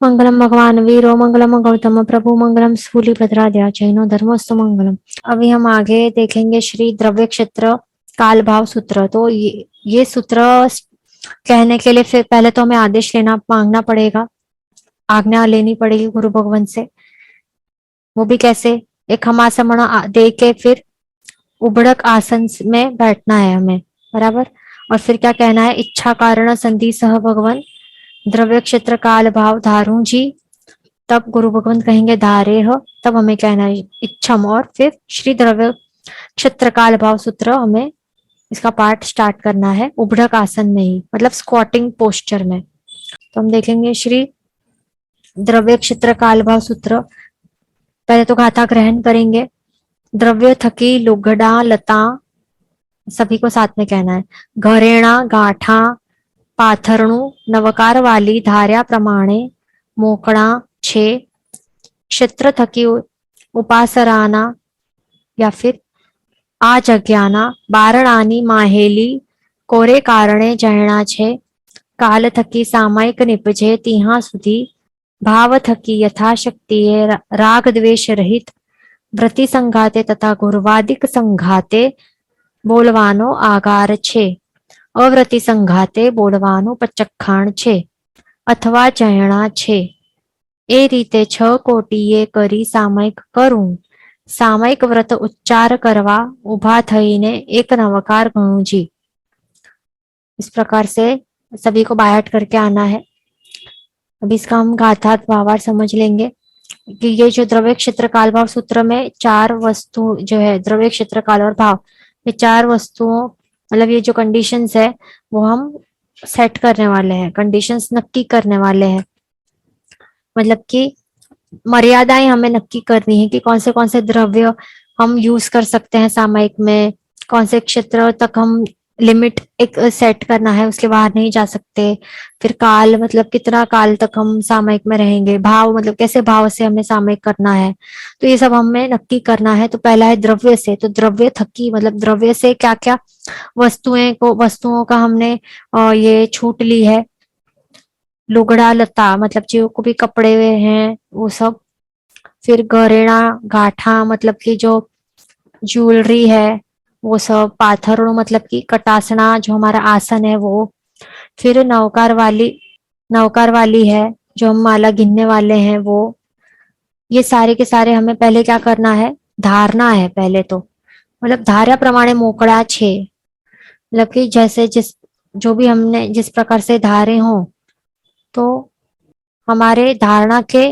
मंगलम भगवान वीरो मंगलम गौतम प्रभु मंगलम स्थूलिभद्राद्या जैनो धर्मस्तु मंगलम। अभी हम आगे देखेंगे श्री द्रव्य क्षेत्र काल भाव सूत्र। तो ये सूत्र कहने के लिए फिर पहले तो हमें आदेश लेना मांगना पड़ेगा, आज्ञा लेनी पड़ेगी गुरु भगवान से। वो भी कैसे? एक हमासमण दे के फिर उबड़क आसन में बैठना है हमें, बराबर। और फिर क्या कहना है? इच्छा कारण संधि सह भगवान द्रव्य क्षेत्र काल भाव धारू जी। तब गुरु भगवंत कहेंगे धारे हो, तब हमें कहना है इच्छम। और फिर श्री द्रव्य क्षेत्र काल भाव सूत्र हमें इसका पाठ स्टार्ट करना है उबड़क आसन में ही, मतलब स्क्वाटिंग पोस्चर में। तो हम देखेंगे श्री द्रव्य क्षेत्र काल भाव सूत्र। पहले तो गाथा ग्रहण करेंगे। द्रव्य थकी लुगड़ा लता, सभी को साथ में कहना है। घरेणा गाठा पाथरणु नवकार वाली धार्या प्रमाणे मोकड़ा छे। क्षेत्र थकी उपासराना या फिर आ जग्याना बारणानी माहेली कोरे कारणे जयणा छे। काल थकी सामायिक निपजे तिहा सुधी भाव थकी यथाशक्ति राग द्वेष रहित व्रति संघाते तथा गुरुवादिक संघाते बोलवानो आगार छे। अव्रति संघाते बोलवानो पचखाण छे अथवा जयणा छे। ए रीते 6 कोटीए करी सामयिक करूं। सामयिक व्रत उच्चार करवा उभा थईने एक नवकार गणू जी। इस प्रकार से सभी को बायट करके आना है। अभी इसका हम गाथा भावार समझ लेंगे कि ये जो द्रव्य क्षेत्र काल भाव सूत्र में 4 वस्तु जो है द्रव्य क्षेत्र काल और भाव, ये 4 वस्तुओं मतलब ये जो कंडीशंस है वो हम सेट करने वाले हैं, कंडीशंस नक्की करने वाले हैं। मतलब कि मर्यादाएं हमें नक्की करनी है कि कौन से द्रव्य हम यूज कर सकते हैं सामयिक में, कौन से क्षेत्र तक हम लिमिट एक सेट करना है, उसके बाहर नहीं जा सकते। फिर काल मतलब कितना काल तक हम सामयिक में रहेंगे, भाव मतलब कैसे भाव से हमें सामयिक करना है, तो ये सब हमें नक्की करना है। तो पहला है द्रव्य से। तो द्रव्य थकी मतलब द्रव्य से क्या क्या वस्तुओं का हमने ये छूट ली है। लुगड़ा लता मतलब जो को भी कपड़े हैं वो सब। फिर गरेणा गाठा मतलब कि जो ज्वेलरी है वो सब। पाथरणों मतलब कि कटासना जो हमारा आसन है वो। फिर नौकार वाली है जो हम माला गिनने वाले हैं वो। ये सारे के सारे हमें पहले क्या करना है? धारना है पहले तो। मतलब धार्या प्रमाणे मोकड़ा छे मतलब कि जैसे जिस जो भी हमने जिस प्रकार से धारे हो तो हमारे धारणा के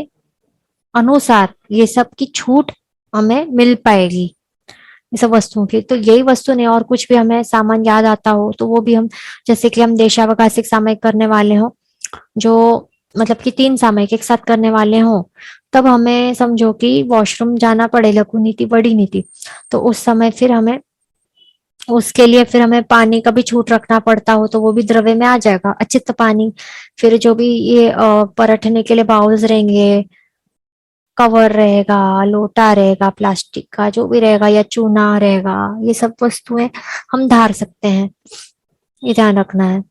अनुसार ये सब की छूट हमें मिल पाएगी, ये सब वस्तुओं की। तो यही वस्तु नहीं और कुछ भी हमें सामान याद आता हो तो वो भी हम, जैसे कि हम देशावकाशिक सामयिक करने वाले हो, जो मतलब कि 3 सामयिक एक साथ करने वाले हो, तब हमें समझो कि वॉशरूम जाना पड़े, लघु नीति बड़ी नीति, तो उस समय फिर हमें उसके लिए फिर हमें पानी का भी छूट रखना पड़ता हो तो वो भी द्रव्य में आ जाएगा, अचित पानी। फिर जो भी ये परटने के लिए बाउल्स रहेंगे, कवर रहेगा, लोटा रहेगा प्लास्टिक का जो भी रहेगा, या चूना रहेगा, ये सब वस्तुएं हम धार सकते हैं, ये ध्यान रखना है।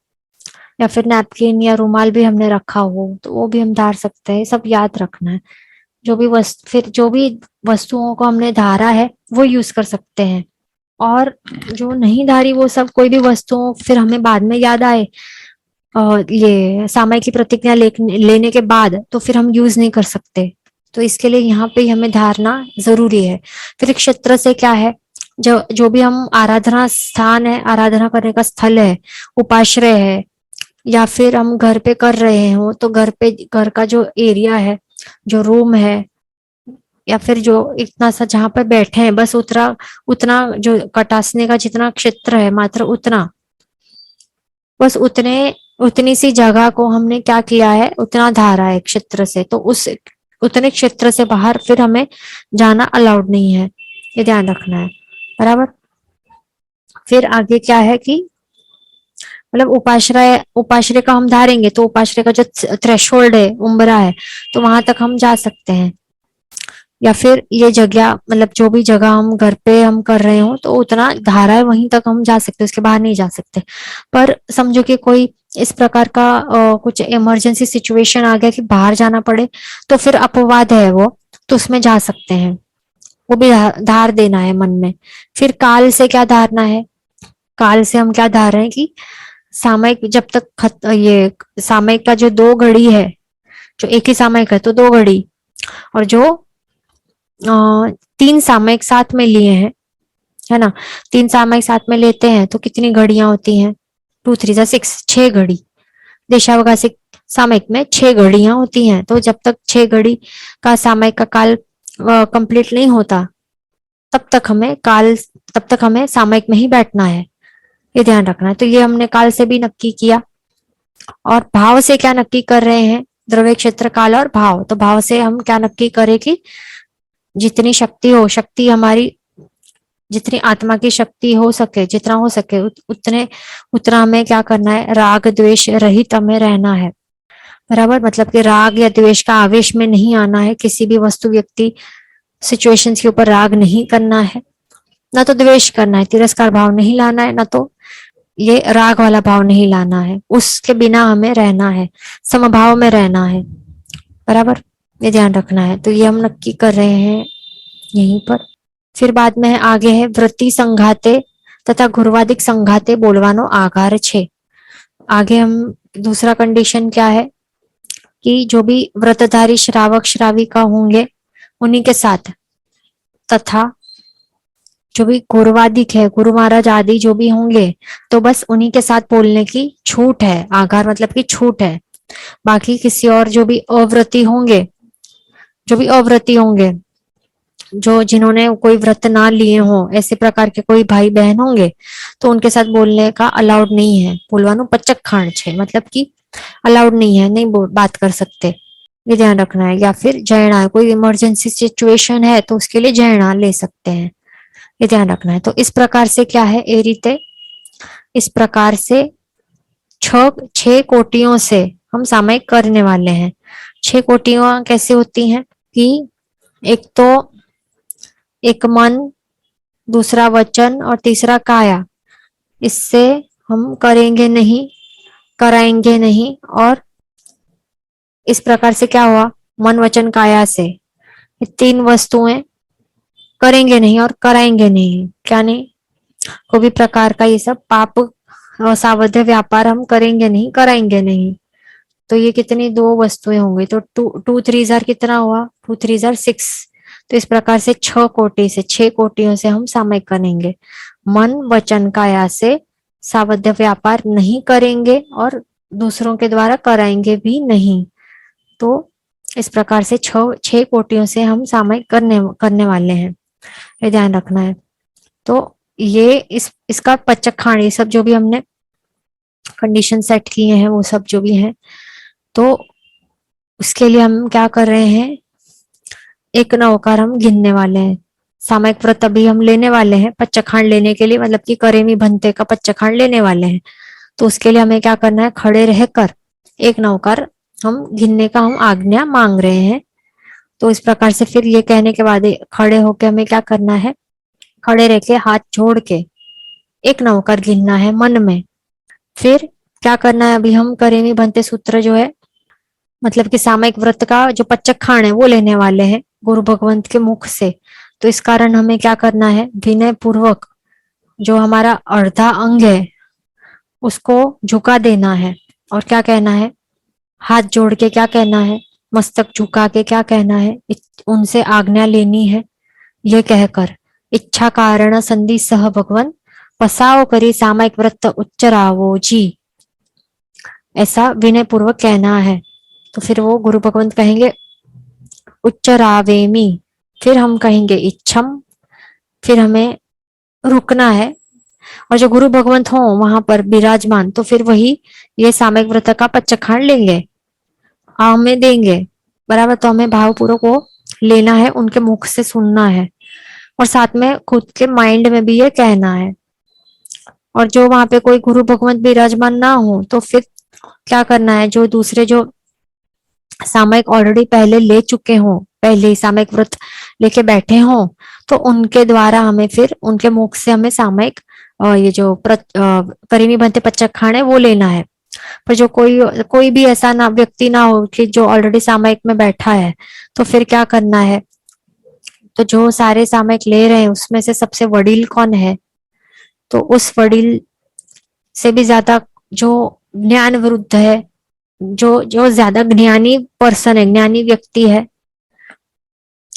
या फिर नैपकिन या रुमाल भी हमने रखा हो तो वो भी हम धार सकते हैं, सब याद रखना है। फिर जो भी वस्तुओं को हमने धारा है वो यूज कर सकते हैं। और जो नहीं धारी वो सब कोई भी वस्तुओं फिर हमें बाद में याद आए और ये सामयिक की प्रतिज्ञा लेने के बाद तो फिर हम यूज नहीं कर सकते। तो इसके लिए यहाँ पे हमें धारना जरूरी है। फिर क्षेत्र से क्या है? जो जो भी हम आराधना स्थान है, आराधना करने का स्थल है, उपाश्रय है, या फिर हम घर पे कर रहे हो तो घर का जो एरिया है, जो रूम है, या फिर जो इतना सा जहां पर बैठे हैं बस उतना उतना जो कटासने का जितना क्षेत्र है मात्र उतना, बस उतनी सी जगह को हमने क्या किया है? उतना धारा है क्षेत्र से। तो उस उतने क्षेत्र से बाहर फिर हमें जाना अलाउड नहीं है, ये ध्यान रखना है, बराबर। फिर आगे क्या है कि मतलब उपाश्रय का हम धारेंगे तो उपाश्रय का जो थ्रेशोल्ड है, उम्बरा है, तो वहां तक हम जा सकते हैं। या फिर ये जगह मतलब जो भी जगह हम घर पे हम कर रहे हो तो उतना धारा है वहीं तक हम जा सकते हैं, उसके बाहर नहीं जा सकते। पर समझो कि कोई इस प्रकार का कुछ इमरजेंसी सिचुएशन आ गया कि बाहर जाना पड़े, तो फिर अपवाद है वो, तो उसमें जा सकते हैं। वो भी धार देना है मन में। फिर काल से क्या धारना है? काल से हम क्या धार रहे हैं कि सामयिक जब तक ये सामयिक का जो 2 घड़ी है, जो एक ही सामयिक है तो 2 घड़ी, और जो 3 सामयिक साथ में लिए हैं, है ना, 3 सामयिक साथ में लेते हैं तो कितनी घड़ियां होती हैं? 2 3 6, 6 घड़ी। देशावकाशिक सामयिक में 6 घड़ियां होती हैं, तो जब तक 6 घड़ी का सामयिक का काल कंप्लीट नहीं होता, तब तक हमें काल तब तक हमें सामयिक में ही बैठना है, ये ध्यान रखना है। तो ये हमने काल से भी नक्की किया। और भाव से क्या नक्की कर रहे हैं? द्रव्य क्षेत्र, काल और भाव। तो भाव से हम क्या नक्की करें कि जितनी शक्ति हो, शक्ति हमारी जितनी आत्मा की शक्ति हो सके, जितना हो सके उतने उतना हमें क्या करना है? राग द्वेष रहित हमें रहना है। बराबर, मतलब कि राग या द्वेष का आवेश में नहीं आना है, किसी भी वस्तु, व्यक्ति, सिचुएशंस के ऊपर राग नहीं करना है, ना तो द्वेष करना है, तिरस्कार भाव नहीं लाना है, ना तो ये राग वाला भाव नहीं लाना है। उसके बिना हमें रहना है, समभाव में रहना है। बराबर, ये ध्यान रखना है। तो ये हम नक्की कर रहे हैं यहीं पर। फिर बाद में आगे है वृत्ति संघाते तथा गुरुवादिक संघाते बोलवानो आगार छे। आगे हम दूसरा कंडीशन क्या है कि जो भी व्रतधारी श्रावक श्राविका होंगे उन्हीं के साथ, तथा जो भी गुरुवादिक है, गुरु महाराज आदि जो भी होंगे, तो बस उन्हीं के साथ बोलने की छूट है। आगार मतलब की छूट है। बाकी किसी और जो भी अव्रती होंगे, जो भी अव्रती होंगे, जो जिन्होंने कोई व्रत ना लिए हो, ऐसे प्रकार के कोई भाई बहन होंगे, तो उनके साथ बोलने का अलाउड नहीं है। बोलवानो पचक खांड छे, मतलब कि अलाउड नहीं है, नहीं बात कर सकते, ये ध्यान रखना है। या फिर जयना, कोई इमरजेंसी सिचुएशन है तो उसके लिए जयना ले सकते हैं, ये ध्यान रखना है। तो इस प्रकार से क्या है, ए रीते इस प्रकार से 6 कोटियों से हम सामयिक करने वाले हैं। 6 कोटियां कैसे होती हैं कि एक तो एक मन, दूसरा वचन और तीसरा काया। इससे हम करेंगे नहीं, कराएंगे नहीं, और इस प्रकार से क्या हुआ, मन वचन काया से ये 3 वस्तुएं करेंगे नहीं और कराएंगे नहीं। क्या नहीं? कोई भी प्रकार का ये सब पाप सावध्य व्यापार हम करेंगे नहीं, कराएंगे नहीं। तो ये कितनी 2 वस्तुएं होंगी, तो 2 2 3 कितना हुआ, 2 3 6। तो इस प्रकार से 6 कोटि से, 6 कोटियों से हम सामयिक करेंगे। मन वचन काया से सावध्य व्यापार नहीं करेंगे और दूसरों के द्वारा कराएंगे भी नहीं। तो इस प्रकार से 6 कोटियों से हम सामयिक करने वाले हैं, ये ध्यान रखना है। तो ये इसका पचखाण, ये सब जो भी हमने कंडीशन सेट किए हैं वो सब जो भी हैं, तो उसके लिए हम क्या कर रहे हैं, एक नवकार हम गिनने वाले हैं। सामयिक व्रत अभी हम लेने वाले हैं पच्चखांड लेने के लिए, मतलब कि करेमी भंते का पच्चखांड लेने वाले हैं। तो उसके लिए हमें क्या करना है, खड़े रहकर एक नवकार हम गिनने का हम आज्ञा मांग रहे हैं। तो इस प्रकार से फिर ये कहने के बाद खड़े होके हमें क्या करना है, खड़े रह के हाथ जोड़ के एक नवकार गिनना है मन में। फिर क्या करना है, अभी हम करेमी भंते सूत्र जो है, मतलब कि सामयिक व्रत का जो पच्चखाण है वो लेने वाले हैं गुरु भगवंत के मुख से। तो इस कारण हमें क्या करना है, विनय पूर्वक जो हमारा अर्धा अंग है उसको झुका देना है। और क्या कहना है, हाथ जोड़ के क्या कहना है, मस्तक झुका के क्या कहना है, उनसे आज्ञा लेनी है। ये कहकर इच्छा कारण संधि सह भगवन पसाओ करी सामयिक व्रत उच्चरावो जी, ऐसा विनय पूर्वक कहना है। तो फिर वो गुरु भगवंत कहेंगे उच्चरावेमी, फिर हम कहेंगे इच्छम, फिर हमें रुकना है। और जो गुरु भगवंत हो वहां पर विराजमान, तो फिर वही ये सामयिक व्रत का पच्चखांड लेंगे, हमें देंगे। बराबर, तो हमें भावपूर्वक वो लेना है, उनके मुख से सुनना है, और साथ में खुद के माइंड में भी ये कहना है। और जो वहां पे कोई गुरु भगवंत विराजमान ना हो तो फिर क्या करना है, जो दूसरे जो सामयिक ऑलरेडी पहले ले चुके हों, पहले ही सामयिक व्रत लेके बैठे हों, तो उनके द्वारा हमें फिर उनके मुख से हमें सामयिक ये जो करीमी भंते पच्चखांड है वो लेना है। पर जो कोई कोई भी ऐसा ना व्यक्ति ना हो कि जो ऑलरेडी सामयिक में बैठा है, तो फिर क्या करना है? तो जो सारे सामयिक ले रहे हैं उसमें से सबसे वडील कौन है? तो उस वडील से भी ज्यादा जो ज्ञान वृद्ध है, जो जो ज्यादा ज्ञानी पर्सन है, ज्ञानी व्यक्ति है,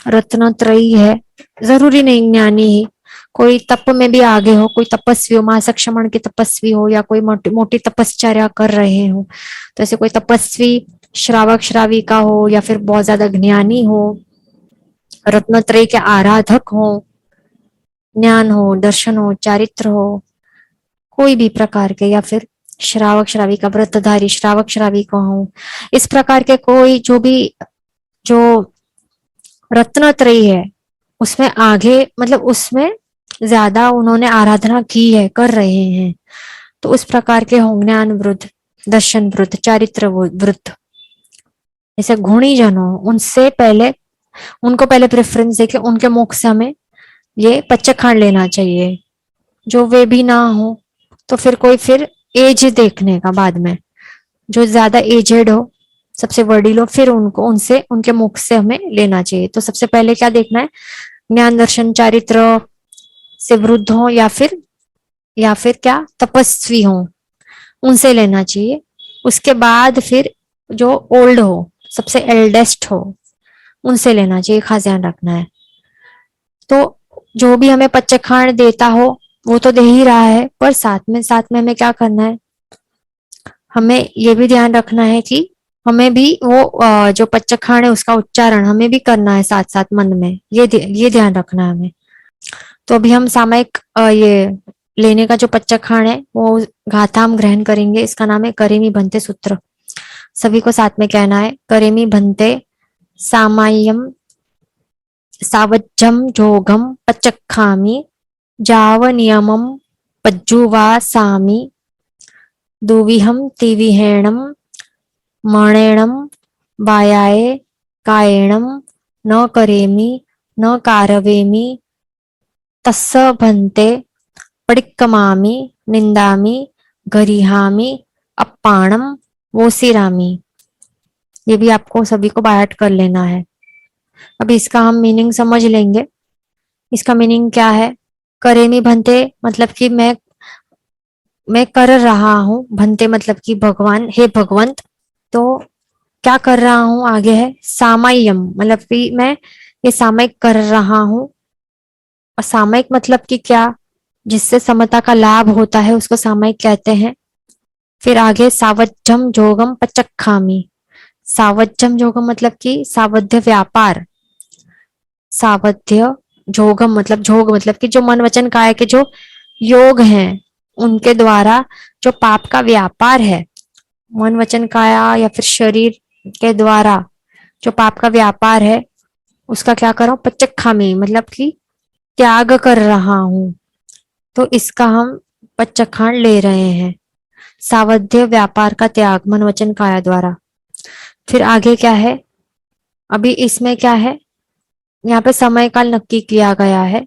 रत्नत्रयी है, जरूरी नहीं ज्ञानी ही, कोई तप में भी आगे हो, कोई तपस्वी हो, महासक्षमण के तपस्वी हो, या कोई मोटी मोटी तपश्चर्या कर रहे हो, तो ऐसे कोई तपस्वी श्रावक श्राविका हो, या फिर बहुत ज्यादा ज्ञानी हो, रत्नत्रयी के आराधक हो, ज्ञान हो, दर्शन हो, चारित्र हो, कोई भी प्रकार के, या फिर श्रावक श्राविका व्रतधारी श्रावक श्राविका हो, इस प्रकार के कोई जो भी जो रत्नत्रयी है उसमें आगे, मतलब उसमें ज्यादा उन्होंने आराधना की है, कर रहे हैं, तो उस प्रकार के हों ज्ञान वृद्ध, दर्शन वृद्ध, चारित्र वृद्ध, ऐसे गुणी जन हो, उनसे पहले उनको पहले प्रेफरेंस देके उनके मुख से हमें ये पच्चखंड लेना चाहिए। जो वे भी ना हो तो फिर कोई फिर एज देखने का बाद में, जो ज्यादा एजेड हो, सबसे वडील हो, फिर उनको उनसे उनके मुख से हमें लेना चाहिए। तो सबसे पहले क्या देखना है? ज्ञान दर्शन चारित्र से वृद्ध हो, या फिर क्या तपस्वी हो, उनसे लेना चाहिए। उसके बाद फिर जो ओल्ड हो, सबसे एल्डेस्ट हो, उनसे लेना चाहिए, खास ध्यान रखना है। तो जो भी हमें पच्चखंड देता हो वो तो दे ही रहा है, पर साथ में हमें क्या करना है? हमें ये भी ध्यान रखना है कि हमें भी वो जो पच्चखंड है उसका उच्चारण हमें भी करना है साथ साथ मन में, ये ध्यान रखना है हमें। तो अभी हम सामयिक ये लेने का जो पच्चखंड है वो गाथा हम ग्रहण करेंगे। इसका नाम है करेमी भंते सूत्र। सभी को साथ में कहना है, करेमी भंते सामाय्यम सावज्जम जोगम पच्चखामि जाव नियमम पज्जुवासामि दुविहम तिविहेणम मणेणम वायाय कायेणम न करेमि न कारवेमि तस्स भन्ते पडिक्कमामि निंदामि गरिहामि अप्पाणम वोसिरामि। ये भी आपको सभी को बायट कर लेना है। अभी इसका हम मीनिंग समझ लेंगे। इसका मीनिंग क्या है? करेमी भन्ते मतलब कि मैं कर रहा हूं, भन्ते मतलब कि भगवान, हे भगवंत। तो क्या कर रहा हूं आगे है सामाय्यम, मतलब कि मैं ये सामयिक कर रहा हूं। और सामयिक मतलब कि क्या? जिससे समता का लाभ होता है उसको सामयिक कहते हैं। फिर आगे सावज्जम जोगम पचक्खामी। सावज्जम जोगम मतलब कि सावध्य व्यापार, सावध्य जोगम मतलब जोग मतलब कि जो मन वचन काया के जो योग हैं उनके द्वारा जो पाप का व्यापार है, मन वचन काया या फिर शरीर के द्वारा जो पाप का व्यापार है उसका क्या करो? पचक्खामी मतलब कि त्याग कर रहा हूं। तो इसका हम पचखंड ले रहे हैं, सावध्य व्यापार का त्याग मन वचन काया द्वारा। फिर आगे क्या है? अभी इसमें क्या है? यहाँ पे समय काल नक्की किया गया है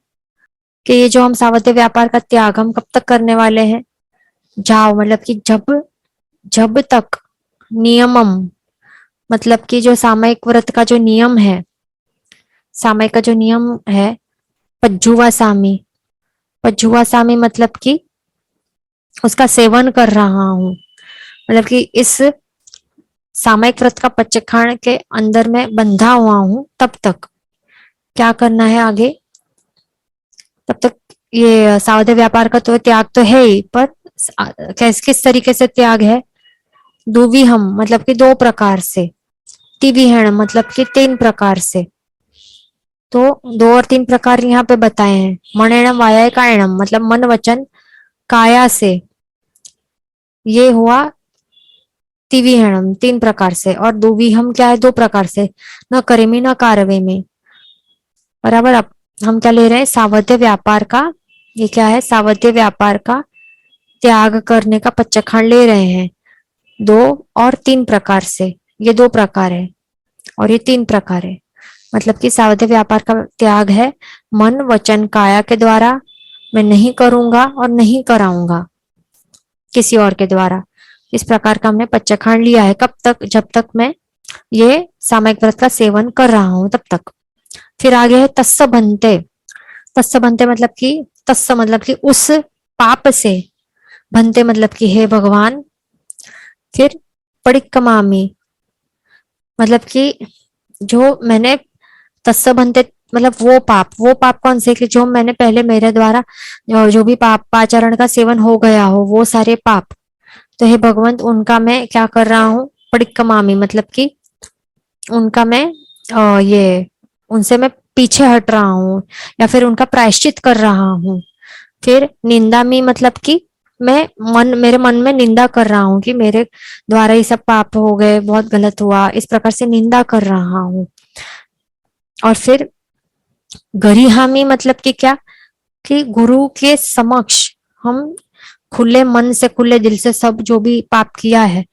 कि ये जो हम सावध्य व्यापार का त्याग हम कब तक करने वाले हैं? जाओ मतलब कि जब जब तक नियमम मतलब कि जो सामयिक व्रत का जो नियम है, सामयिक का जो नियम है पज्जुवा सामी, पज्जुवा सामी मतलब कि उसका सेवन कर रहा हूं, मतलब कि इस सामयिक व्रत का पच्चखंड के अंदर में बंधा हुआ हूं, तब तक क्या करना है आगे? तब तक ये सावध्य व्यापार का तो त्याग तो है ही, पर किस तरीके से त्याग है? दुवी हम मतलब कि दो प्रकार से, तिविहण मतलब कि तीन प्रकार से। तो दो और तीन प्रकार यहाँ पे बताए हैं। मणेणम वाया कायणम मतलब मन वचन काया से, ये हुआ तिविहणम तीन प्रकार से, और दुविहम क्या है? दो प्रकार से, न करेमी न कारवे में। बराबर। अब हम क्या ले रहे हैं? सावध्य व्यापार का, ये क्या है? सावध्य व्यापार का त्याग करने का पच्चखंड ले रहे हैं, दो और तीन प्रकार से। ये दो प्रकार है और ये तीन प्रकार है। मतलब कि सावध्य व्यापार का त्याग है मन वचन काया के द्वारा, मैं नहीं करूंगा और नहीं कराऊंगा किसी और के द्वारा। इस प्रकार का हमने पच्चखंड लिया है। कब तक? जब तक मैं ये सामयिक व्रत का सेवन कर रहा हूं तब तक। फिर आगे है तस्स भन्ते। तस्स भन्ते मतलब कि, तस्स मतलब कि उस पाप से, भन्ते मतलब कि हे भगवान। फिर पडिक्कमामि मतलब कि जो मैंने, तस्स भन्ते मतलब वो पाप कौन से कि जो मैंने पहले मेरे द्वारा जो भी पापाचरण का सेवन हो गया हो, वो सारे पाप। तो हे भगवंत, उनका मैं क्या कर रहा हूँ? पडिक्कमामि मतलब कि उनका मैं ये उनसे मैं पीछे हट रहा हूँ, या फिर उनका प्रायश्चित कर रहा हूँ। फिर निंदा मी मतलब कि मैं मेरे मन में निंदा कर रहा हूँ कि मेरे द्वारा ये सब पाप हो गए, बहुत गलत हुआ, इस प्रकार से निंदा कर रहा हूँ। और फिर गरिहामी मतलब कि क्या, कि गुरु के समक्ष हम खुले मन से, खुले दिल से सब जो भी पाप किया है,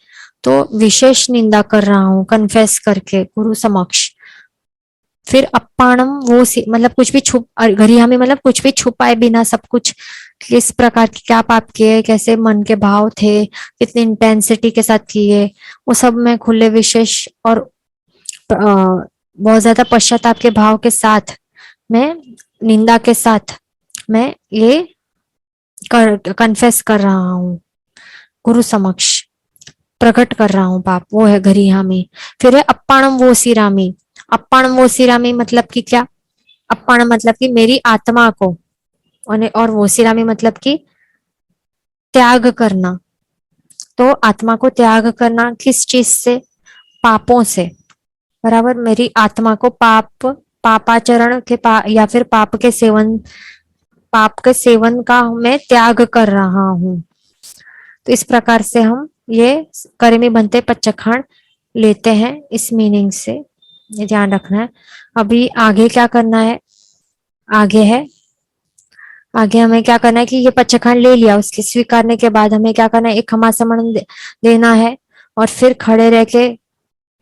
तो विशेष निंदा कर रहा हूँ कन्फेस करके गुरु समक्ष। फिर अप्पाणम वो मतलब कुछ भी छुप, गरियामी मतलब कुछ भी छुपाए बिना सब कुछ, किस प्रकार की क्या पाप किए, कैसे मन के भाव थे, कितनी इंटेंसिटी के साथ किए, वो सब मैं खुले विशेष और बहुत ज्यादा पश्चाताप के भाव के साथ, मैं निंदा के साथ मैं ये कन्फेस कर रहा हूँ गुरु समक्ष, प्रकट कर रहा हूँ पाप, वो है गरियामी। फिर है अप्पाणम वो सिरामी। अप्पाणम वो सिरामी मतलब कि क्या? अप्पण मतलब कि मेरी आत्मा को, और वो सिरामी मतलब कि त्याग करना। तो आत्मा को त्याग करना किस चीज से? पापों से। बराबर, मेरी आत्मा को पापाचरण के या फिर पाप के सेवन का मैं त्याग कर रहा हूँ। तो इस प्रकार से हम ये कर्मी बनते पच्चखंड लेते हैं, इस मीनिंग से ये ध्यान रखना है। अभी आगे क्या करना है? आगे है, आगे हमें क्या करना है कि ये पच्चखंड ले लिया, उसके स्वीकारने के बाद हमें क्या करना है? एक खमासमण देना है, और फिर खड़े रह के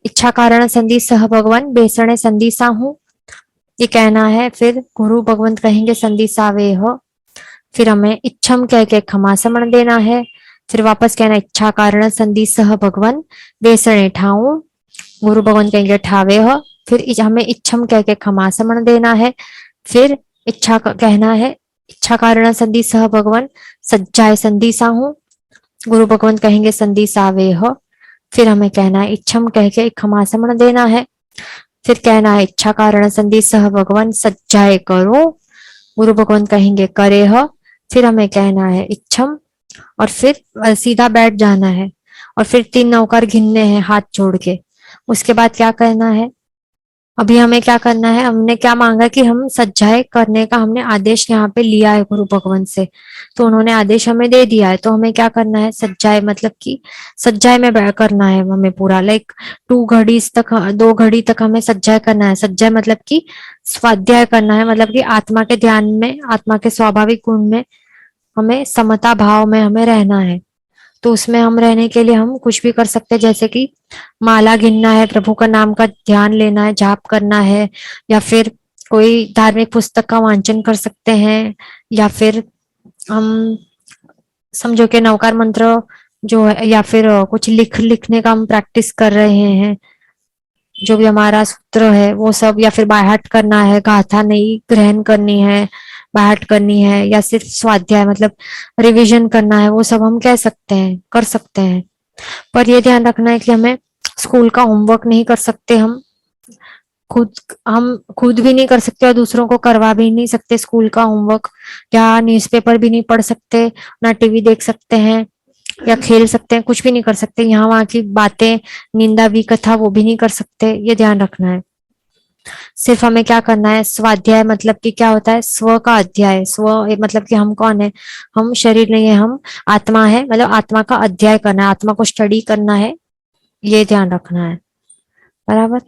इच्छा कारण संधि सह भगवान बेसणे संधि सा हूं, ये कहना है। फिर गुरु भगवंत कहेंगे संधि सावे हो, फिर हमें इच्छम कह के खमासमण देना है। फिर वापस कहना इच्छा कारण संधि सह भगवान बेसणे ठाऊ, गुरु भगवंत कहेंगे ठावे हो। फिर हमें इच्छम कह के खमासमण देना है। फिर इच्छा कहना है इच्छा कारण संधि सह भगवान सज्जाए संधि सा हूं, गुरु भगवंत कहेंगे संधि सावे हो। फिर हमें कहना है इच्छम कह के खमासमण देना है। फिर कहना है इच्छा कारण संधि सह भगवान सज्जाए करो, गुरु भगवंत कहेंगे करे हो। फिर हमें कहना है इच्छम, और फिर सीधा बैठ जाना है, और फिर 3 नौकर गिनने हैं हाथ जोड़ के। उसके बाद क्या कहना है? अभी हमें क्या करना है? हमने क्या मांगा कि हम सज्जाए करने का हमने आदेश यहाँ पे लिया है गुरु भगवान से, तो उन्होंने आदेश हमें दे दिया है। तो हमें क्या करना है? सज्जाए मतलब कि सज्जाए में करना है हमें पूरा, लाइक 2 घड़ी तक, 2 घड़ी तक हमें सज्जाए करना है। सज्जाए मतलब कि स्वाध्याय करना है, मतलब कि आत्मा के ध्यान में, आत्मा के स्वाभाविक गुण में हमें समता भाव में हमें रहना है। तो उसमें हम रहने के लिए हम कुछ भी कर सकते हैं, जैसे कि माला गिनना है, प्रभु का नाम का ध्यान लेना है, जाप करना है, या फिर कोई धार्मिक पुस्तक का वांचन कर सकते हैं, या फिर हम समझो कि नवकार मंत्र जो है, या फिर कुछ लिखने का हम प्रैक्टिस कर रहे हैं, जो भी हमारा सूत्र है वो सब, या फिर बायहाट करना है, गाथा नहीं ग्रहण करनी है, बायहाट करनी है, या सिर्फ स्वाध्याय मतलब रिवीजन करना है, वो सब हम कह सकते हैं, कर सकते हैं। पर ये ध्यान रखना है कि हमें स्कूल का होमवर्क नहीं कर सकते, खुद हम खुद भी नहीं कर सकते और दूसरों को करवा भी नहीं सकते स्कूल का होमवर्क, या न्यूज़पेपर भी नहीं पढ़ सकते, ना टीवी देख सकते हैं, या खेल सकते हैं, कुछ भी नहीं कर सकते। यहाँ वहां की बातें, निंदा भी कथा वो भी नहीं कर सकते, ये ध्यान रखना है। सिर्फ हमें क्या करना है? स्वाध्याय मतलब कि क्या होता है? स्व का अध्याय। स्व मतलब कि हम कौन है? हम शरीर नहीं है, हम आत्मा है, मतलब आत्मा का अध्याय करना है, आत्मा को स्टडी करना है, ये ध्यान रखना है। बराबर।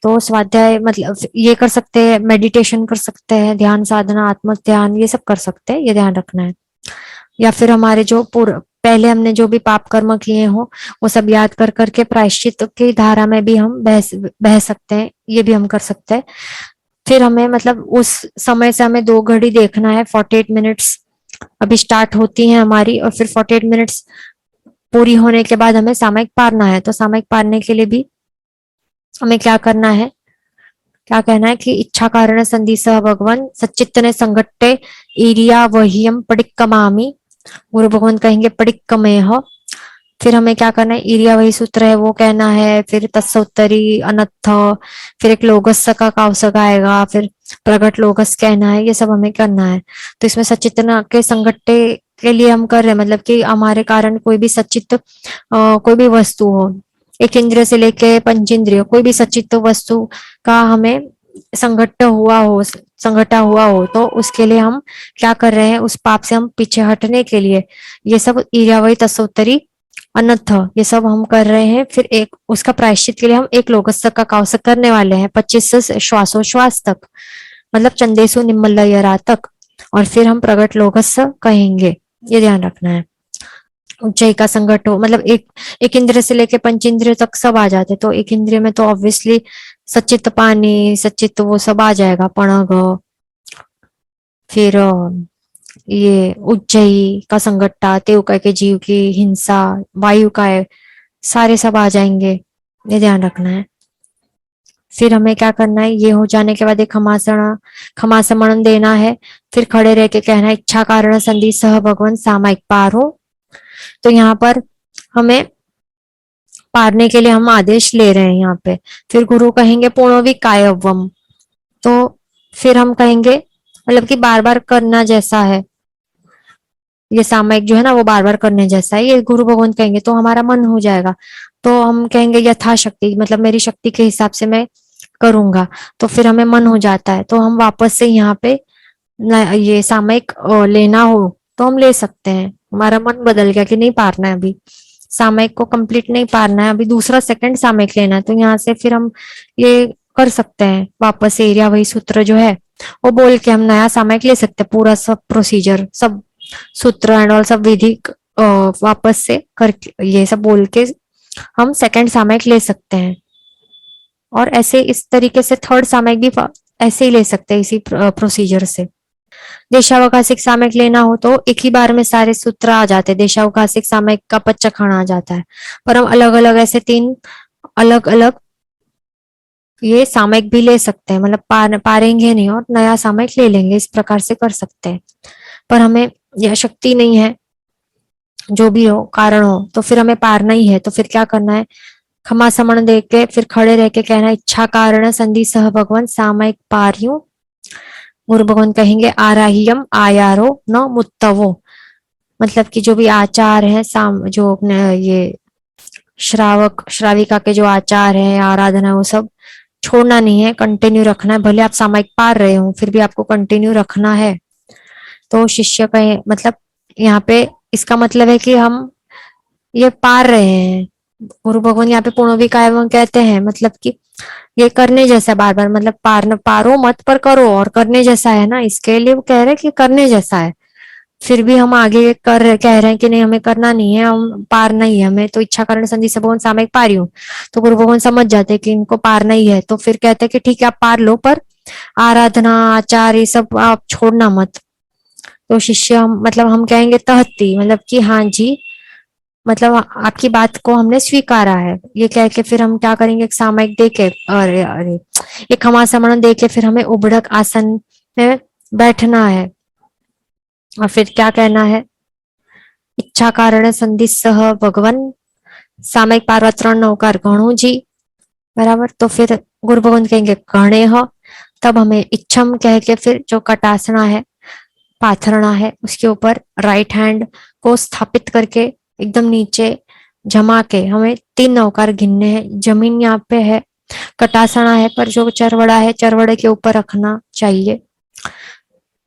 तो स्वाध्याय मतलब ये कर सकते हैं, मेडिटेशन कर सकते हैं, ध्यान साधना, आत्म ध्यान, ये सब कर सकते हैं, ये ध्यान रखना है। या फिर हमारे जो पहले हमने जो भी पाप कर्म किए हो वो सब याद कर करके प्रायश्चित की धारा में भी हम बह सकते हैं, ये भी हम कर सकते हैं। फिर हमें मतलब उस समय से हमें 2 घड़ी देखना है, 48 मिनट्स अभी स्टार्ट होती है हमारी, और फिर 48 मिनट्स पूरी होने के बाद हमें सामयिक पारना है। तो सामयिक पारने के लिए भी हमें क्या करना है, क्या कहना है कि इच्छा कारण संधि सह भगवान सच्चित्तने संघट्टे ईरिया वह्यम पडिक्कमामि। गुरु भगवान कहेंगे पडिक्कमेह। फिर हमें क्या करना है, ईरिया वही सूत्र है वो कहना है, फिर तत्स उत्तरी अनत्थ, फिर एक लोगस का कावसक आएगा, फिर प्रगट लोगस कहना है, ये सब हमें करना है। तो इसमें सचितना के संगट्टे के लिए हम कर रहे हैं, मतलब कि हमारे कारण कोई भी सचित कोई भी वस्तु हो, एक इंद्रिय से लेके पंचेंद्रिय कोई भी सचित वस्तु का हमें संघट्ट हुआ हो, संघटा हुआ हो, तो उसके लिए हम क्या कर रहे हैं, उस पाप से हम पीछे हटने के लिए ये सब ईर्यावई तत्सोत्तरी अनर्थ ये सब हम कर रहे हैं। फिर एक उसका प्रायश्चित के लिए हम एक लोकस्तक का कावसक करने वाले हैं 25 श्वासोश्वास तक, मतलब चंदेसु निम्मलयरा तक। और फिर हम प्रगट लोकस कहेंगे, ये ध्यान रखना है। उज्जय का संगठ हो, मतलब एक इंद्रिय से लेके पंचेंद्रिय तक सब आ जाते, तो एक इंद्रिय में तो ऑब्वियसली सचित पानी, सचित वो सब आ जाएगा, पणग, फिर ये उज्जयी का संगठा, तेवका के जीव की हिंसा, वायु का है, सारे सब आ जाएंगे, ये ध्यान रखना है। फिर हमें क्या करना है, ये हो जाने के बाद एक खमासमण देना है। फिर खड़े रह के कहना है इच्छा कारण संधि सह भगवान सामायिक पार हो। तो यहाँ पर हमें पारने के लिए हम आदेश ले रहे हैं यहाँ पे। फिर गुरु कहेंगे पूर्णवी कायवम, तो फिर हम कहेंगे मतलब कि बार बार करना जैसा है, ये सामयिक जो है ना वो बार बार करने जैसा है, ये गुरु भगवान कहेंगे तो हमारा मन हो जाएगा। तो हम कहेंगे यथाशक्ति, मतलब मेरी शक्ति के हिसाब से मैं करूंगा, तो फिर हमें मन हो जाता है, तो हम वापस से यहाँ पे ये सामयिक लेना हो तो हम ले सकते हैं। हमारा मन बदल गया कि नहीं पारना है अभी, सामयिक को कंप्लीट नहीं पारना है, अभी दूसरा सेकंड सामयिक लेना है, तो यहाँ से फिर हम ये कर सकते हैं, वापस से एरिया वही सूत्र जो है वो बोल के हम नया सामयिक ले सकते हैं, पूरा सब प्रोसीजर सब सूत्र एंड ऑल सब विधि वापस से करके ये सब बोल के हम सेकंड सामयिक ले सकते हैं। और ऐसे इस तरीके से थर्ड सामयिक भी ऐसे ही ले सकते हैं, इसी प्रोसीजर से। देशावकाशिक सामयिक लेना हो तो एक ही बार में सारे सूत्र आ जाते हैं, देशावकाशिक सामयिक का पच्चखण आ जाता है, पर हम अलग अलग ऐसे 3 अलग अलग ये सामयिक भी ले सकते हैं, मतलब पारेंगे नहीं और नया सामयिक ले लेंगे, इस प्रकार से कर सकते हैं। पर हमें यह शक्ति नहीं है, जो भी हो कारण हो, तो फिर हमें पारना ही है। तो फिर क्या करना है, खमा समण दे के फिर खड़े रह के कहना इच्छा कारण संधि सह भगवान सामयिक पार्यू। गुरु भगवान कहेंगे आराह्यम आयारो न मुत्तवो, मतलब कि जो भी आचार है जो ये श्रावक श्राविका के जो आचार है आराधना वो सब छोड़ना नहीं है, कंटिन्यू रखना है। भले आप सामयिक पार रहे हो फिर भी आपको कंटिन्यू रखना है। तो शिष्य कहे मतलब यहाँ पे इसका मतलब है कि हम ये पार रहे हैं। गुरु भगवान यहाँ पे पूर्णविका एवं कहते हैं, मतलब कि ये करने जैसा बार बार, मतलब पारो मत पर करो, और करने जैसा है ना, इसके लिए वो कह रहे हैं कि करने जैसा है। फिर भी हम आगे कह रहे हैं कि नहीं हमें करना नहीं है, हम पारना ही है हमें, तो इच्छा कारण संधि से भगवान सामयिक पारी हूँ। तो गुरु भगवान समझ जाते हैं कि इनको पारना ही है, तो फिर कहते हैं कि ठीक है आप पार लो, पर आराधना आचार ये सब आप छोड़ना मत। तो शिष्य मतलब हम कहेंगे तहती, मतलब कि हाँ जी, मतलब आपकी बात को हमने स्वीकारा है, ये कह के फिर हम क्या करेंगे, एक सामयिक दे के, अरे अरे एक खमासमण दे के फिर हमें उबड़क आसन में बैठना है। और फिर क्या कहना है, इच्छा कारण संधि सह भगवान सामयिक पार्वत्रण नौकार गणु जी, बराबर। तो फिर गुरु भगवान कहेंगे गणे हो, तब हमें इच्छम कह के फिर जो कटासना है पाथरना है उसके ऊपर राइट हैंड को स्थापित करके एकदम नीचे जमा के हमें 3 नौकार गिनने हैं। जमीन यहाँ पे है, कटासना है, पर जो चरवड़ा है चरवड़े के ऊपर रखना चाहिए।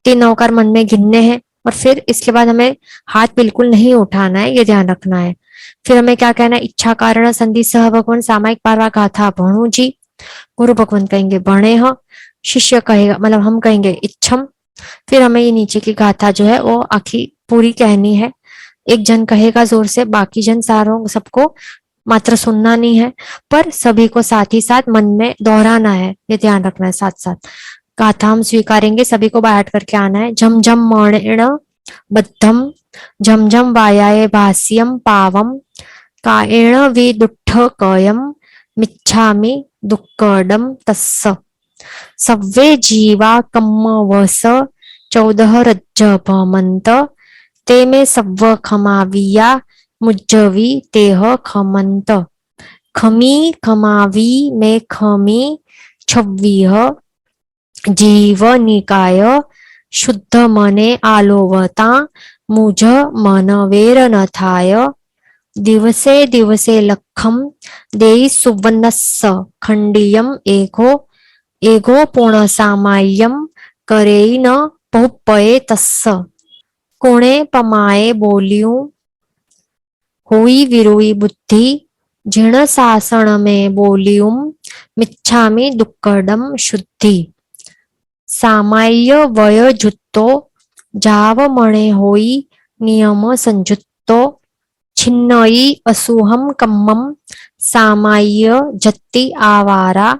3 नौकार मन में गिनने हैं, और फिर इसके बाद हमें हाथ बिल्कुल नहीं उठाना है, ये ध्यान रखना है। फिर हमें क्या कहना है, इच्छा कारण संधि सह भगवान सामयिक पारवा गाथा भणु जी। गुरु भगवान कहेंगे बणे हो, शिष्य कहेगा मतलब हम कहेंगे इच्छम। फिर हमें ये नीचे की गाथा जो है वो आखिर पूरी कहनी है। एक जन कहेगा जोर से, बाकी जन सारों सबको मात्र सुनना नहीं है, पर सभी को साथ ही साथ मन में दोहराना है, ये ध्यान रखना है। साथ साथ गाथा हम स्वीकारेंगे, सभी को बैठ करके आना है। झम झम मणेण बद्धम झम झम वायाय भाष्यम पावम कायेण वि दुःखकयं मिच्छामि दुक्कडं तस्स सव्वे जीवा कम्मवस 14 रज्जभमंत ते में सव्व खमाविया मुज्जवी तेह खमंत खमी खमावी में खमी 26 जीवनिकाय शुद्ध मने आलोवता मुझ मनवेर न थाय दिवसे दिवसे लखम देई सुवनस्स खंडियम एगो एगो पूर्णसामाय्यम करेई न बहुपये तस्स कोणे पमाये बोलियूं हुई विरुई बुद्धि जिण सासण में बोलियूं मिच्छामि दुक्कडम शुद्धि सामाय्य वय जुत्तो जाव मणे होई नियम संजुत्तो छिन्नई असुहम कम्मम सामाय्य जत्ति आवारा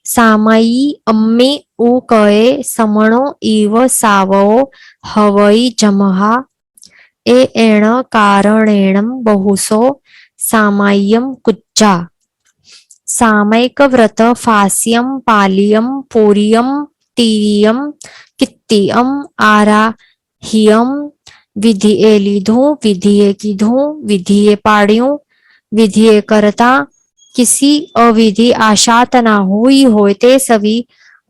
सामयी अम्मी उकये समणो इव सावो हवई जमहा ए एण कारणेण बहुसो सामाय्यम कुज्जा सामयिक व्रत फास्यम पालियम पूरियम तीरियम कित्तियम आराहियम विधिए लीधूं विधिए कीधूं विधिए पाड़ियूं विधिए करता किसी अविधि आशात ना हुई होय ते सवी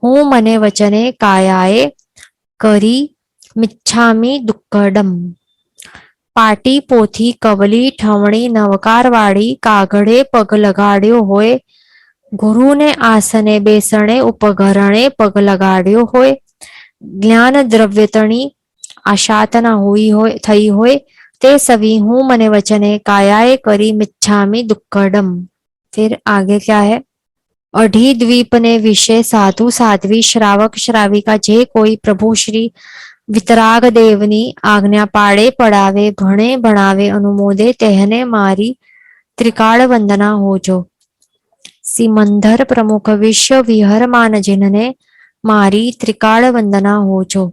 हूँ मने वचने कायाए करी मिच्छामी दुक्कडम पाटी पोथी कवली ठवणी नवकारवाड़ी कागड़े पग लगाड्यो होय गुरु ने आसने बेसणे उपगरणे पग लगाड्यो होय ज्ञान द्रव्यतणी आशातना हुई होय थई होय ते सभी हूँ मने वचने कायाए करी मिच्छामी दुक्कडम। फिर आगे क्या है अढ़ी द्वीप ने विषय साधु साध्वी श्रावक श्राविका जे कोई प्रभु श्री वितराग देवनी आज्ञा पाड़े पड़ावे भणे भणावे अनुमोदे तेहने मारी त्रिकाल वंदना हो जो सिमंदर प्रमुख विश्व विहर मान जिन्हने मारी त्रिकाल वंदना हो जो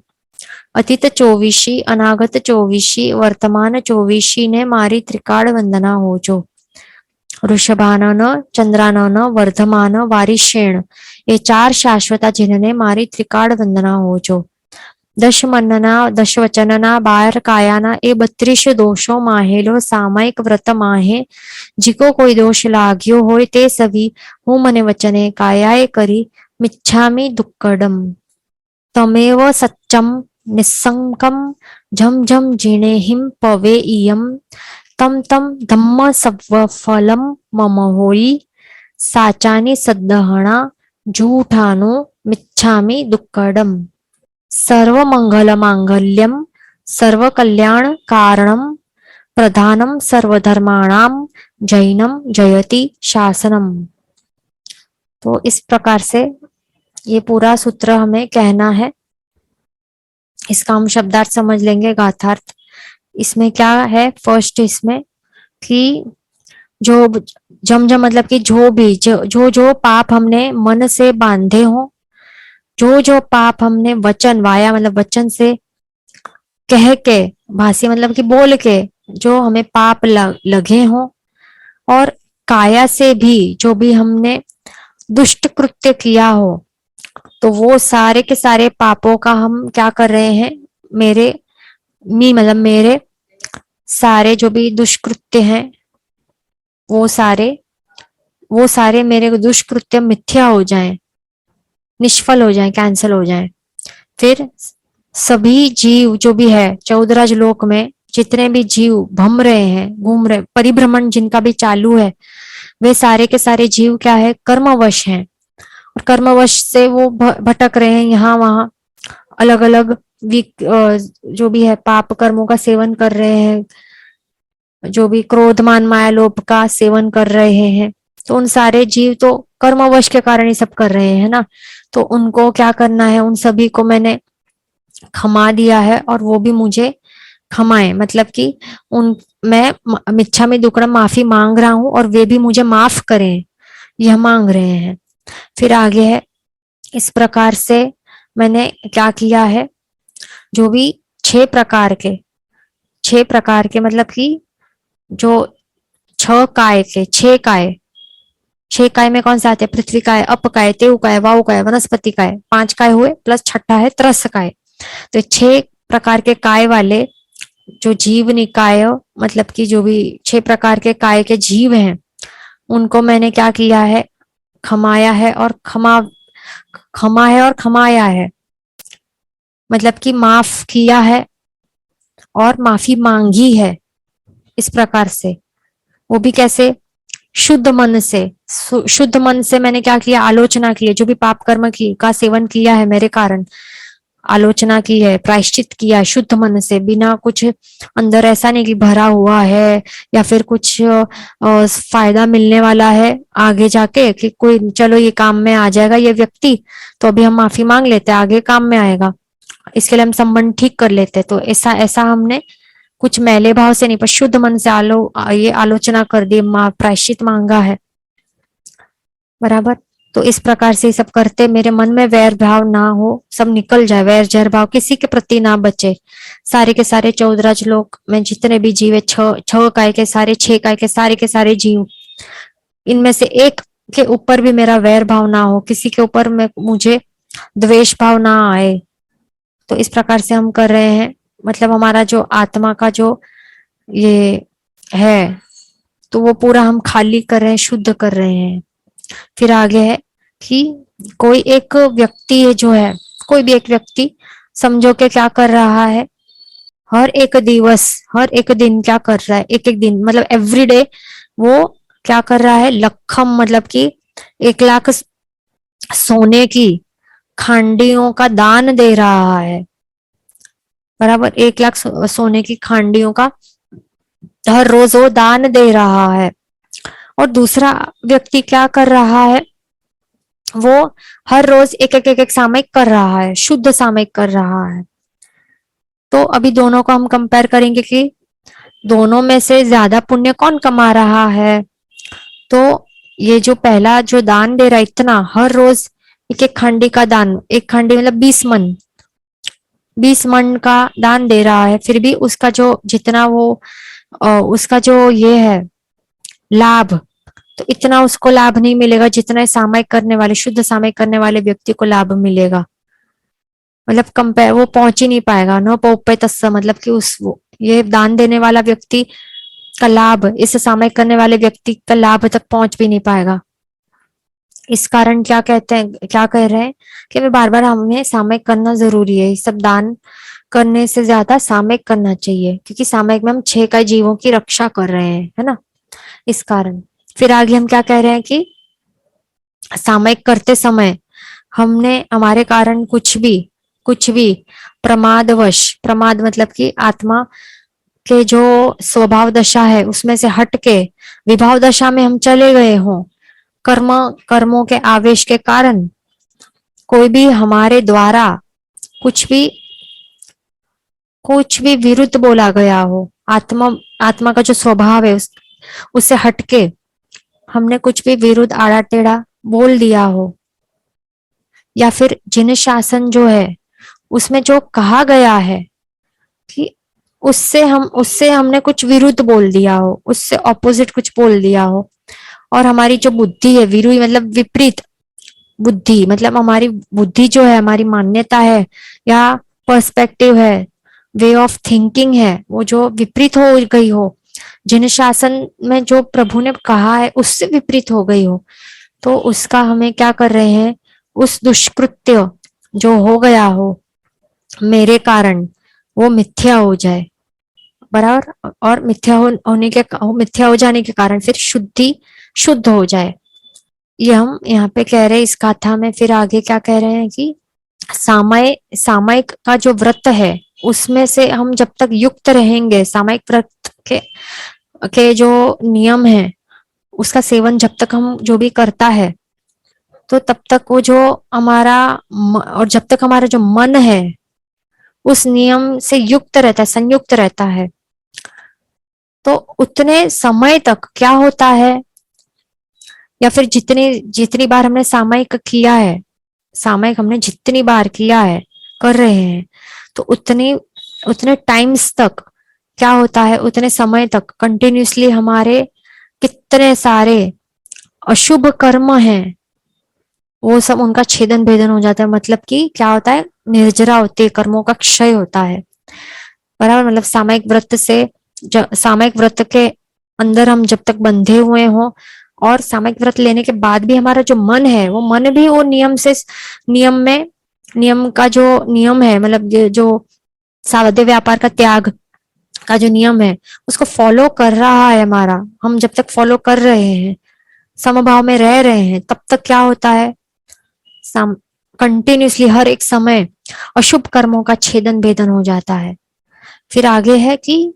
अतीत 24 अनागत 24 वर्तमान 24 ने मारी त्रिकाल वंदना हो जो ऋषभानन चंद्रानन वर्धमान वारिशेण ये 4 शाश्वता जिन्हने मारी त्रिकाल वंदना हो जो दश मनना दश वचनना 12 कायाना ए 32 दोषो माहेलो सामयिक व्रत माहे जिको कोई दोष लाग्यो होय ते सभी हूँ मने वचने कायाए करी मिच्छामि दुक्कडम तमेव सच्चम निस्संकम झम झम जिणेहिम पवे इयम तम तम धम्म सव्व फलम मम होई साचानी सद्दहणा झूठानो मिच्छामि दुक्कडम सर्व मंगल मांगल्यम सर्व कल्याण कारणम प्रधानम सर्वधर्माणाम जैनम जयति शासनम। तो इस प्रकार से ये पूरा सूत्र हमें कहना है। इसका हम शब्दार्थ समझ लेंगे गाथार्थ। इसमें क्या है फर्स्ट इसमें कि जो जम मतलब कि जो भी जो पाप हमने मन से बांधे हो जो पाप हमने वचन वाया मतलब वचन से कह के भाषी मतलब कि बोल के जो हमें पाप लगे हो और काया से भी जो भी हमने दुष्ट कृत्य किया हो तो वो सारे के सारे पापों का हम क्या कर रहे हैं मेरे मतलब मेरे सारे जो भी दुष्कृत्य हैं वो सारे मेरे दुष्कृत्य मिथ्या हो जाएं निष्फल हो जाएं कैंसिल हो जाएं। फिर सभी जीव जो भी है 14 लोक में जितने भी जीव भम रहे हैं घूम रहे परिभ्रमण जिनका भी चालू है वे सारे के सारे जीव क्या है कर्मवश हैं और कर्मवश से वो भटक रहे हैं यहाँ वहां अलग अलग जो भी है पाप कर्मों का सेवन कर रहे हैं जो भी क्रोध मान माया लोभ का सेवन कर रहे हैं तो उन सारे जीव तो कर्मवश के कारण ही सब कर रहे हैं ना तो उनको क्या करना है उन सभी को मैंने क्षमा दिया है और वो भी मुझे क्षमाएं मतलब कि मैं मिच्छामि दुक्कडम माफी मांग रहा हूं और वे भी मुझे माफ करें यह मांग रहे हैं। फिर आगे है इस प्रकार से मैंने क्या किया है जो भी 6 प्रकार के मतलब कि जो छह काय, छह काय में कौन सा आते हैं? पृथ्वी काय, अप काय, तेउ काय, वायु काय, वनस्पति काय, पांच काय हुए, प्लस छठा है त्रस काय। तो छह प्रकार के काय वाले जो जीव निकाय, मतलब कि जो भी छह प्रकार के काय के जीव हैं, उनको मैंने क्या किया है? खमाया है और खमा है और खमाया है, मतलब कि माफ किया है और माफी मांगी है। इस प्रकार से, वो भी कैसे? शुद्ध मन से। शुद्ध मन से मैंने क्या किया? आलोचना की है, जो भी पाप कर्म की का सेवन किया है मेरे कारण, आलोचना की है, प्रायश्चित किया है शुद्ध मन से, बिना कुछ अंदर ऐसा नहीं कि भरा हुआ है या फिर कुछ फायदा मिलने वाला है आगे जाके कि कोई चलो ये काम में आ जाएगा ये व्यक्ति, तो अभी हम माफी मांग लेते हैं, आगे काम में आएगा, इसके लिए हम संबंध ठीक कर लेते हैं। तो ऐसा ऐसा हमने कुछ मैले भाव से नहीं, पर शुद्ध मन से ये आलोचना कर दी, प्रायश्चित मांगा है, बराबर। तो इस प्रकार से सब करते मेरे मन में वैर भाव ना हो, सब निकल जाए, वैर जहर भाव किसी के प्रति ना बचे। सारे के सारे 14 लोग में जितने भी जीव है, छह काय के सारे, छह काय के सारे जीव, इनमें से एक के ऊपर भी मेरा वैर भाव ना हो, किसी के ऊपर में मुझे द्वेष भाव ना आए। तो इस प्रकार से हम कर रहे हैं, मतलब हमारा जो आत्मा का जो ये है, तो वो पूरा हम खाली कर रहे हैं, शुद्ध कर रहे हैं। फिर आगे है कि कोई एक व्यक्ति है जो है, कोई भी एक व्यक्ति समझो के क्या कर रहा है, हर एक दिवस, हर एक दिन क्या कर रहा है, एक एक दिन मतलब एवरीडे वो क्या कर रहा है? लखम, मतलब कि 1 लाख सोने की खांडियों का दान दे रहा है, बराबर। 1 लाख सोने की खांडियों का हर रोज वो दान दे रहा है। और दूसरा व्यक्ति क्या कर रहा है? वो हर रोज एक सामयिक कर रहा है, शुद्ध सामयिक कर रहा है। तो अभी दोनों को हम कंपेयर करेंगे कि दोनों में से ज्यादा पुण्य कौन कमा रहा है। तो ये जो पहला जो दान दे रहा है, इतना हर रोज एक खांडी का दान, एक खांडी मतलब 20 मन, 20 मन का दान दे रहा है, फिर भी उसका जो जितना वो उसका जो ये है लाभ, तो इतना उसको लाभ नहीं मिलेगा जितना सामयिक करने वाले, शुद्ध सामयिक करने वाले व्यक्ति को लाभ मिलेगा। मतलब कंपेयर वो पहुंच ही नहीं पाएगा, न पौपे तस्सा, मतलब कि उस वो ये दान देने वाला व्यक्ति का लाभ इस सामयिक करने वाले व्यक्ति का लाभ तक पहुंच भी नहीं पाएगा। इस कारण क्या कहते हैं, क्या कह रहे हैं कि वे बार बार हमें सामयिक करना जरूरी है, सब दान करने से ज्यादा सामयिक करना चाहिए, क्योंकि सामयिक में हम 6 का जीवों की रक्षा कर रहे हैं, है ना, इस कारण। फिर आगे हम क्या कह रहे हैं कि सामयिक करते समय हमने हमारे कारण कुछ भी प्रमादवश, प्रमाद मतलब कि आत्मा के जो स्वभाव दशा है उसमें से हट के विभाव दशा में हम चले गए हों, कर्मों के आवेश के कारण कोई भी हमारे द्वारा कुछ भी विरुद्ध बोला गया हो, आत्मा का जो स्वभाव है उससे हटके हमने कुछ भी विरुद्ध आड़ा टेढ़ा बोल दिया हो, या फिर जिन शासन जो है उसमें जो कहा गया है कि उससे हमने कुछ विरुद्ध बोल दिया हो, उससे ऑपोजिट कुछ बोल दिया हो, और हमारी जो बुद्धि है, विरुद्ध मतलब विपरीत बुद्धि, मतलब हमारी बुद्धि जो है, हमारी मान्यता है या पर्सपेक्टिव है, वे ऑफ थिंकिंग है, वो जो विपरीत हो गई हो, जिन शासन में जो प्रभु ने कहा है उससे विपरीत हो गई हो, तो उसका हमें क्या कर रहे हैं? उस दुष्कृत्य जो हो गया हो मेरे कारण वो मिथ्या हो जाए, बराबर। और मिथ्या हो जाने के कारण फिर शुद्ध हो जाए, ये हम यहाँ पे कह रहे हैं इस गाथा में। फिर आगे क्या कह रहे हैं कि सामयिक का जो व्रत है उसमें से हम जब तक युक्त रहेंगे, सामयिक व्रत के जो नियम है उसका सेवन जब तक हम जो भी करता है, तो तब तक वो जो हमारा और जब तक हमारा जो मन है उस नियम से युक्त रहता है, संयुक्त रहता है, तो उतने समय तक क्या होता है, या फिर जितनी बार हमने सामयिक किया है, सामयिक हमने जितनी बार किया है, कर रहे हैं, तो उतने टाइम्स तक क्या होता है, उतने समय तक कंटिन्यूसली हमारे कितने सारे अशुभ कर्म हैं, वो सब उनका छेदन भेदन हो जाता है। मतलब कि क्या होता है, निर्जरा होती है, कर्मों का क्षय होता है। बराबर, मतलब सामायिक व्रत से, सामायिक व्रत के अंदर हम जब तक बंधे हुए हो, और सामायिक व्रत लेने के बाद भी हमारा जो मन है, वो मन भी वो नियम से, नियम में, नियम का जो नियम है, मतलब जो सावध्य व्यापार का त्याग का जो नियम है, उसको फॉलो कर रहा है हमारा। हम जब तक फॉलो कर रहे हैं, समभाव में रह रहे हैं, तब तक क्या होता है, कंटिन्यूसली हर एक समय अशुभ कर्मों का छेदन भेदन हो जाता है। फिर आगे है कि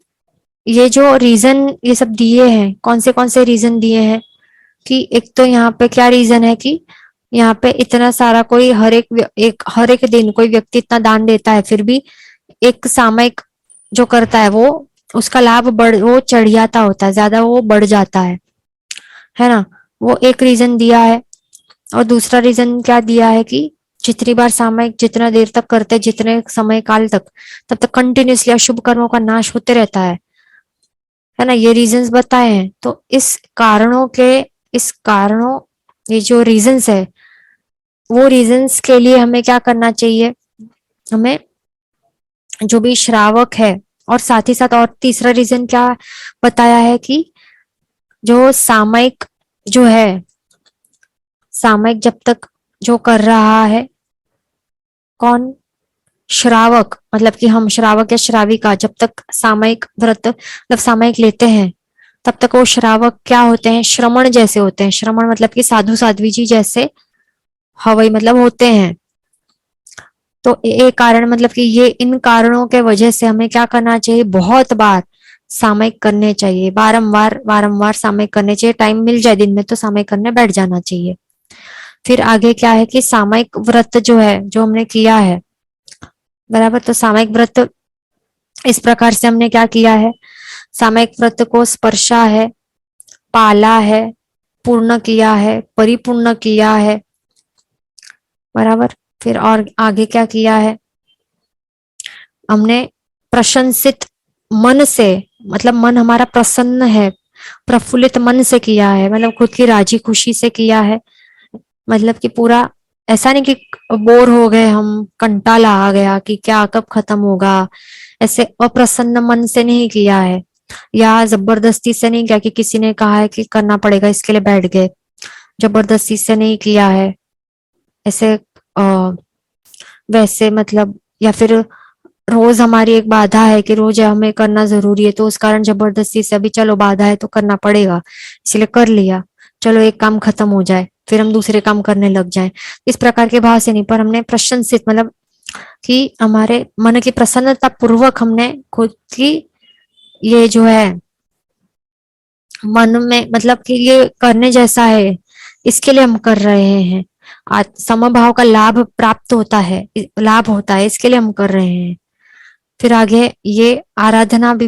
ये जो रीजन ये सब दिए हैं, कौन से रीजन दिए हैं, कि एक तो यहाँ पे क्या रीजन है कि यहाँ पे इतना सारा कोई हर एक दिन कोई व्यक्ति इतना दान देता है, फिर भी एक सामयिक जो करता है वो, उसका लाभ वो चढ़ जाता होता है, ज्यादा वो बढ़ जाता है ना। वो एक रीजन दिया है। और दूसरा रीजन क्या दिया है कि जितनी बार सामयिक जितना देर तक करते, जितने समय काल तक, तब तक कंटिन्यूसली अशुभ कर्मों का नाश होते रहता है ना। ये रीजंस बताए हैं। तो इस कारणों, ये जो रीजंस है, वो रीजंस के लिए हमें क्या करना चाहिए, हमें जो भी श्रावक है, और साथ ही साथ और तीसरा रीजन क्या बताया है कि जो सामयिक जो है, सामयिक जब तक जो कर रहा है, कौन, श्रावक, मतलब कि हम श्रावक या श्राविका जब तक सामयिक व्रत मतलब सामयिक लेते हैं, तब तक वो श्रावक क्या होते हैं, श्रमण जैसे होते हैं। श्रमण मतलब कि साधु साध्वी जी जैसे हवई मतलब होते हैं। तो ये कारण, मतलब कि ये इन कारणों के वजह से हमें क्या करना चाहिए, बहुत बार सामयिक करने चाहिए, बारंबार बारंबार सामयिक करने चाहिए। टाइम मिल जाए दिन में तो सामयिक करने बैठ जाना चाहिए। फिर आगे क्या है कि सामयिक व्रत जो है, जो हमने किया है, बराबर, तो सामयिक व्रत इस प्रकार से हमने क्या किया है, सामयिक व्रत को स्पर्शा है, पाला है, पूर्ण किया है, परिपूर्ण किया है, बराबर। फिर और आगे क्या किया है, हमने प्रशंसित मन से, मतलब मन हमारा प्रसन्न है, प्रफुल्लित मन से किया है, मतलब खुद की राजी खुशी से किया है। मतलब कि पूरा ऐसा नहीं कि बोर हो गए हम, कंटाला आ गया कि क्या कब खत्म होगा, ऐसे अप्रसन्न मन से नहीं किया है, या जबरदस्ती से नहीं किया कि किसी ने कहा है कि करना पड़ेगा इसके लिए बैठ गए, जबरदस्ती से नहीं किया है ऐसे, वैसे मतलब, या फिर रोज हमारी एक बाधा है कि रोज हमें करना जरूरी है, तो उस कारण जबरदस्ती से अभी चलो बाधा है तो करना पड़ेगा, इसलिए कर लिया, चलो एक काम खत्म हो जाए फिर हम दूसरे काम करने लग जाएं। इस प्रकार के भाव से नहीं, पर हमने प्रशंसित, मतलब कि हमारे मन की प्रसन्नता पूर्वक हमने खुद की ये जो है मन में, मतलब कि ये करने जैसा है, इसके लिए हम कर रहे हैं, समभाव का लाभ प्राप्त होता है, लाभ होता है, इसके लिए हम कर रहे हैं। फिर आगे ये आराधना भी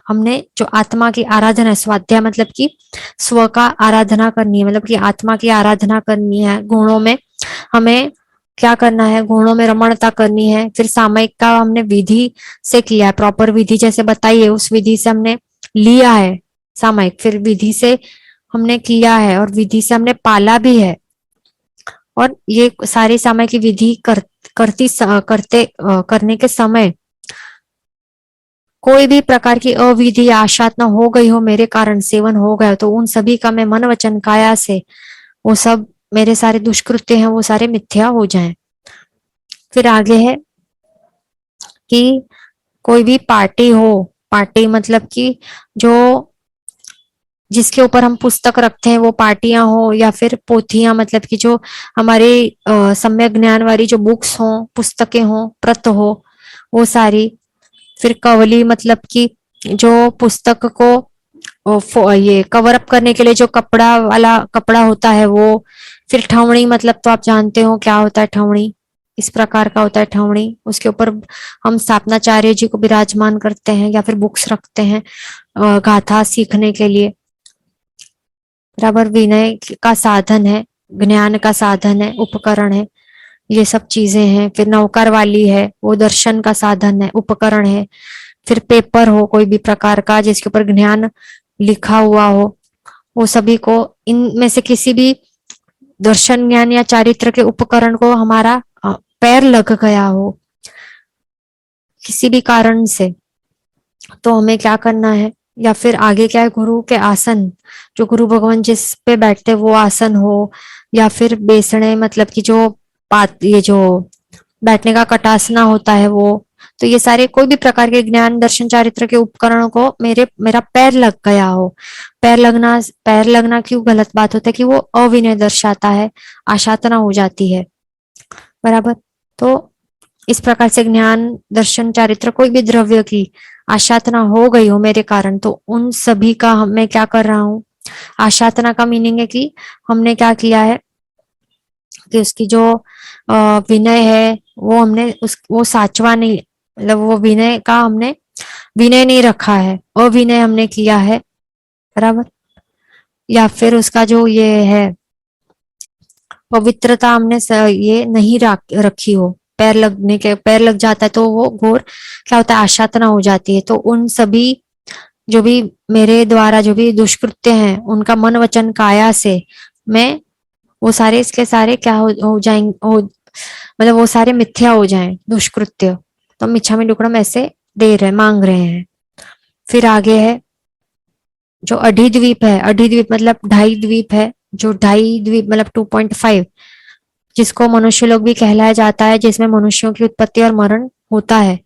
हमने जो आत्मा की आराधना है, स्वाध्याय मतलब कि स्व का आराधना करनी है, मतलब कि आत्मा की आराधना करनी है, गुणों में हमें क्या करना है, गुणों में रमणता करनी है। फिर सामयिक का हमने विधि से किया है, प्रॉपर विधि जैसे बताइए, उस विधि से हमने लिया है सामयिक, फिर विधि से हमने किया है, और विधि से हमने पाला भी है। और ये सारी समय की विधि करने के समय कोई भी प्रकार की अविधि या आशातना हो गई हो, मेरे कारण सेवन हो गया, तो उन सभी का मैं मन वचन काया से, वो सब मेरे सारे दुष्कृत्य हैं वो सारे मिथ्या हो जाएं। फिर आगे है कि कोई भी पार्टी हो, पार्टी मतलब कि जो जिसके ऊपर हम पुस्तक रखते हैं वो पार्टियां हो, या फिर पोथियां, मतलब कि जो हमारे सम्यक ज्ञान वाली जो बुक्स हो, पुस्तकें हो, प्रत हो, वो सारी। फिर कवली मतलब कि जो पुस्तक को ये कवर अप करने के लिए जो कपड़ा वाला कपड़ा होता है वो। फिर ठवणी, मतलब तो आप जानते हो क्या होता है ठवणी, इस प्रकार का होता है ठवणी, उसके ऊपर हम स्थापनाचार्य जी को विराजमान करते हैं, या फिर बुक्स रखते हैं गाथा सीखने के लिए, बराबर। विनय का साधन है, ज्ञान का साधन है, उपकरण है, ये सब चीजें हैं। फिर नौकर वाली है, वो दर्शन का साधन है, उपकरण है। फिर पेपर हो कोई भी प्रकार का जिसके ऊपर ज्ञान लिखा हुआ हो, वो सभी को इनमें से किसी भी दर्शन ज्ञान या चारित्र के उपकरण को हमारा पैर लग गया हो किसी भी कारण से, तो हमें क्या करना है, या फिर आगे क्या है, गुरु के आसन, जो गुरु भगवान जिस पे बैठते वो आसन हो, या फिर बेसणे मतलब कि जो पात ये जो बैठने का कटासना होता है वो, तो ये सारे कोई भी प्रकार के ज्ञान दर्शन चारित्र के उपकरणों को मेरा पैर लग गया हो। पैर लगना क्यों गलत बात होता है कि वो अविनय दर्शाता है, आशातना हो जाती है, बराबर। तो इस प्रकार से ज्ञान दर्शन चारित्र कोई भी द्रव्य की आशातना हो गई हो मेरे कारण, तो उन सभी का मैं क्या कर रहा हूँ, आशातना का मीनिंग है कि हमने क्या किया है कि उसकी जो विनय है वो हमने वो साचवा नहीं, मतलब वो विनय का हमने विनय नहीं रखा है, अविनय हमने किया है, बराबर। या फिर उसका जो ये है पवित्रता हमने ये नहीं रखी हो, पैर लग जाता है तो वो घोर क्या होता है, आशातना हो जाती है। तो उन सभी जो भी मेरे द्वारा जो भी दुष्कृत्य हैं उनका मन वचन काया से मैं वो सारे इसके सारे क्या हो जाएंगे, मतलब वो सारे मिथ्या हो जाएं दुष्कृत्य। तो हम इच्छा में दुक्कड़म ऐसे दे रहे मांग रहे हैं। फिर आगे है जो अढ़ी है, अढ़ी द्वीप मतलब ढाई द्वीप है, जो ढाई द्वीप मतलब 2.5, जिसको मनुष्य लोग भी कहलाया जाता है, जिसमें मनुष्यों की उत्पत्ति और मरण होता है।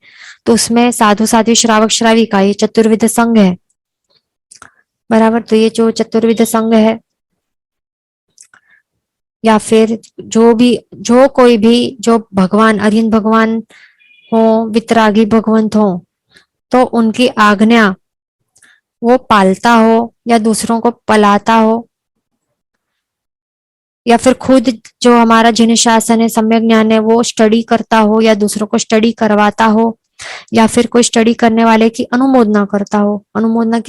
तो उसमें साधु साध्वी श्रावक श्राविका ये चतुर्विध संघ है, बराबर। तो ये जो चतुर्विध संघ है, या फिर जो कोई भी जो भगवान अरिहंत भगवान हो, वितरागी भगवंत हो, तो उनकी आज्ञा वो पालता हो या दूसरों को पलाता हो, या फिर खुद जो हमारा जिन शासन है सम्यक ज्ञान है वो स्टडी करता हो या दूसरों को स्टडी करवाता हो, या फिर कोई स्टडी करने वाले की अनुमोदना करता हो। अनुमोदना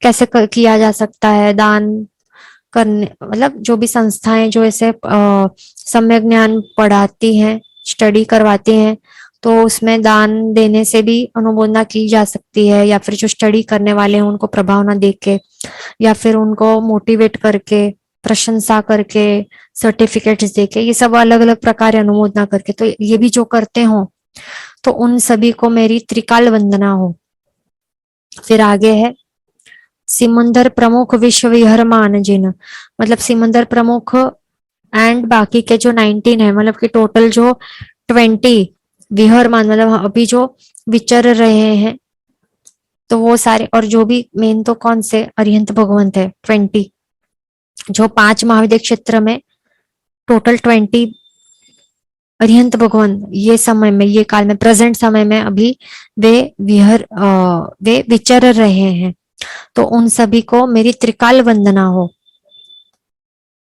कैसे किया जा सकता है, दान करने मतलब जो भी संस्थाएं जो ऐसे सम्यक ज्ञान पढ़ाती हैं स्टडी करवाती हैं, तो उसमें दान देने से भी अनुमोदना की जा सकती है, या फिर जो स्टडी करने वाले हैं उनको प्रभावना दे के, या फिर उनको मोटिवेट करके, प्रशंसा करके, सर्टिफिकेट्स देके, ये सब अलग अलग प्रकार अनुमोदना करके, तो ये भी जो करते हो तो उन सभी को मेरी त्रिकाल वंदना हो। फिर आगे है सिमंदर प्रमुख विश्व विहरमान जिन, मतलब सिमंदर प्रमुख एंड बाकी के जो 19 है, मतलब कि टोटल जो 20 विहरमान मतलब अभी जो विचर रहे हैं, तो वो सारे, और जो भी मेन तो कौन से अरिहंत भगवंत है 20, जो 5 महाविद्य क्षेत्र में टोटल 20 अरिहंत भगवान ये समय में, ये काल में, प्रेजेंट समय में अभी वे विचर रहे हैं, तो उन सभी को मेरी त्रिकाल वंदना हो।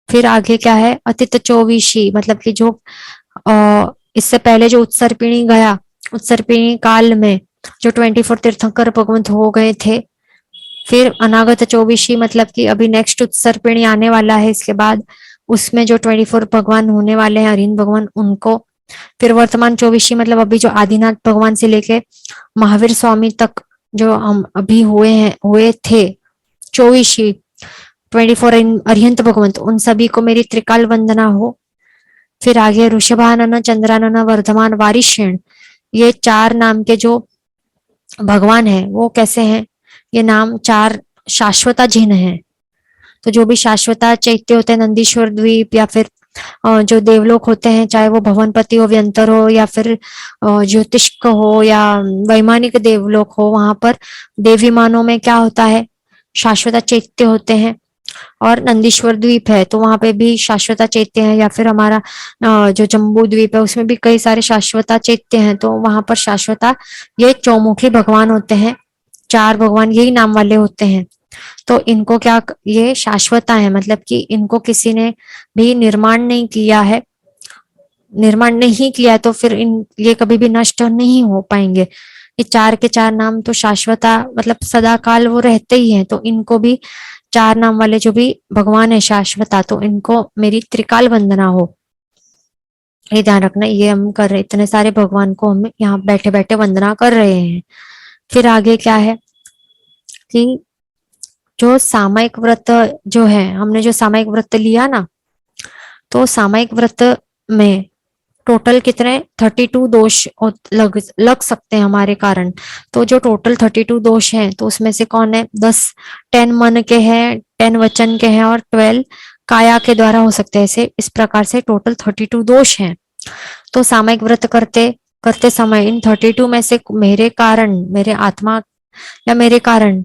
फिर आगे क्या है, अतित चौविशी मतलब कि जो इससे पहले जो उत्सर्पिणी गया, उत्सर्पिणी काल में जो 24 तीर्थंकर भगवंत हो गए थे, फिर अनागत चौबीसी मतलब कि अभी नेक्स्ट उत्सर्पिणी आने वाला है इसके बाद, उसमें जो 24 भगवान होने वाले हैं अरिहंत भगवान उनको, फिर वर्तमान चौबीसी मतलब अभी जो आदिनाथ भगवान से लेके महावीर स्वामी तक जो हम अभी हुए थे चौबीसी 24 अरिहंत भगवंत, उन सभी को मेरी त्रिकाल वंदना हो। फिर आगे ऋषभानन चंद्रानन वर्धमान वारिषेण, ये 4 नाम के जो भगवान है वो कैसे हैं, ये नाम 4 शाश्वता जिन है। तो जो भी शाश्वता चैत्य होते हैं नंदीश्वर द्वीप, या फिर जो देवलोक होते हैं, चाहे वो भवनपति हो, व्यंतर हो, या फिर ज्योतिष्क हो, या वैमानिक देवलोक हो, वहां पर देवीमानों में क्या होता है, शाश्वता चैत्य होते हैं। और नंदीश्वर द्वीप है तो वहां पे भी शाश्वता चैत्य है, या फिर हमारा जो जम्बू द्वीप है उसमें भी कई सारे शाश्वता चैत्य हैं, तो वहां पर शाश्वता ये चौमुखी भगवान होते हैं, 4 भगवान यही नाम वाले होते हैं। तो इनको क्या, ये शाश्वता है मतलब कि इनको किसी ने भी निर्माण नहीं किया है, निर्माण नहीं किया तो फिर ये कभी भी नष्ट नहीं हो पाएंगे। ये 4 के 4 नाम तो शाश्वता मतलब सदा काल वो रहते ही हैं, तो इनको भी 4 नाम वाले जो भी भगवान है शाश्वता, तो इनको मेरी त्रिकाल वंदना हो। ये ध्यान रखना, ये हम कर रहे, इतने सारे भगवान को हम यहाँ बैठे बैठे वंदना कर रहे हैं। फिर आगे क्या है कि जो सामायिक व्रत जो है, हमने जो सामायिक व्रत लिया ना, तो सामायिक व्रत में टोटल कितने 32 दोष लग सकते हैं हमारे कारण। तो जो टोटल 32 दोष हैं, तो उसमें से कौन है, 10 मन के हैं, 10 वचन के हैं और 12 काया के द्वारा हो सकते हैं। ऐसे इस प्रकार से टोटल 32 दोष हैं। तो सामायिक व्रत करते करते समय इन 32 में से मेरे कारण, मेरे आत्मा या मेरे कारण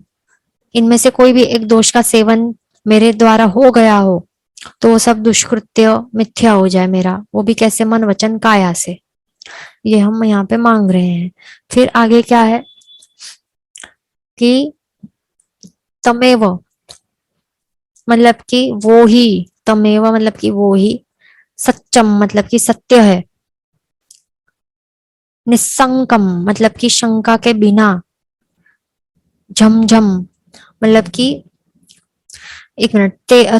इनमें से कोई भी एक दोष का सेवन मेरे द्वारा हो गया हो, तो वो सब दुष्कृत्य मिथ्या हो जाए मेरा, वो भी कैसे, मन वचन काया से। ये हम यहाँ पे मांग रहे हैं। फिर आगे क्या है कि तमेव मतलब कि वो ही, तमेव मतलब कि वो ही, सच्चम मतलब कि सत्य है, निस्संकम मतलब कि शंका के बिना, झमझम मतलब कि, एक मिनट,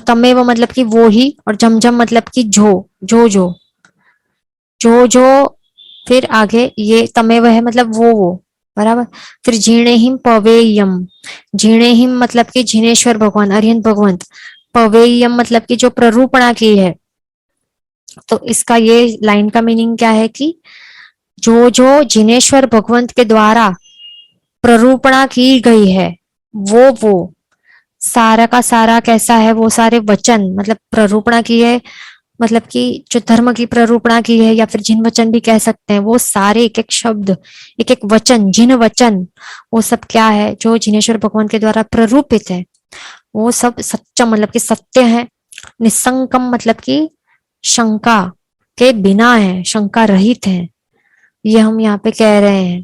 तमेव मतलब कि वो ही, और झमझम मतलब कि जो फिर आगे ये तमेव है मतलब वो, बराबर। फिर झीणे हिम पवेयम, झीणे हिम मतलब कि झिनेश्वर भगवान, अरिहंत भगवंत। पवेयम मतलब कि जो प्ररूपणा की है। तो इसका ये लाइन का मीनिंग क्या है कि जो जिनेश्वर भगवंत के द्वारा प्ररूपणा की गई है, वो सारा का सारा कैसा है, वो सारे वचन मतलब प्ररूपणा की है, मतलब कि जो धर्म की प्ररूपणा की है, या फिर जिन वचन भी कह सकते हैं, वो सारे एक एक शब्द, एक एक वचन, जिन वचन, वो सब क्या है, जो जिनेश्वर भगवान के द्वारा प्ररूपित है, वो सब सच्चा मतलब कि सत्य है। निसंकम मतलब कि शंका के बिना है, शंका रहित है, ये हम यहाँ पे कह रहे हैं,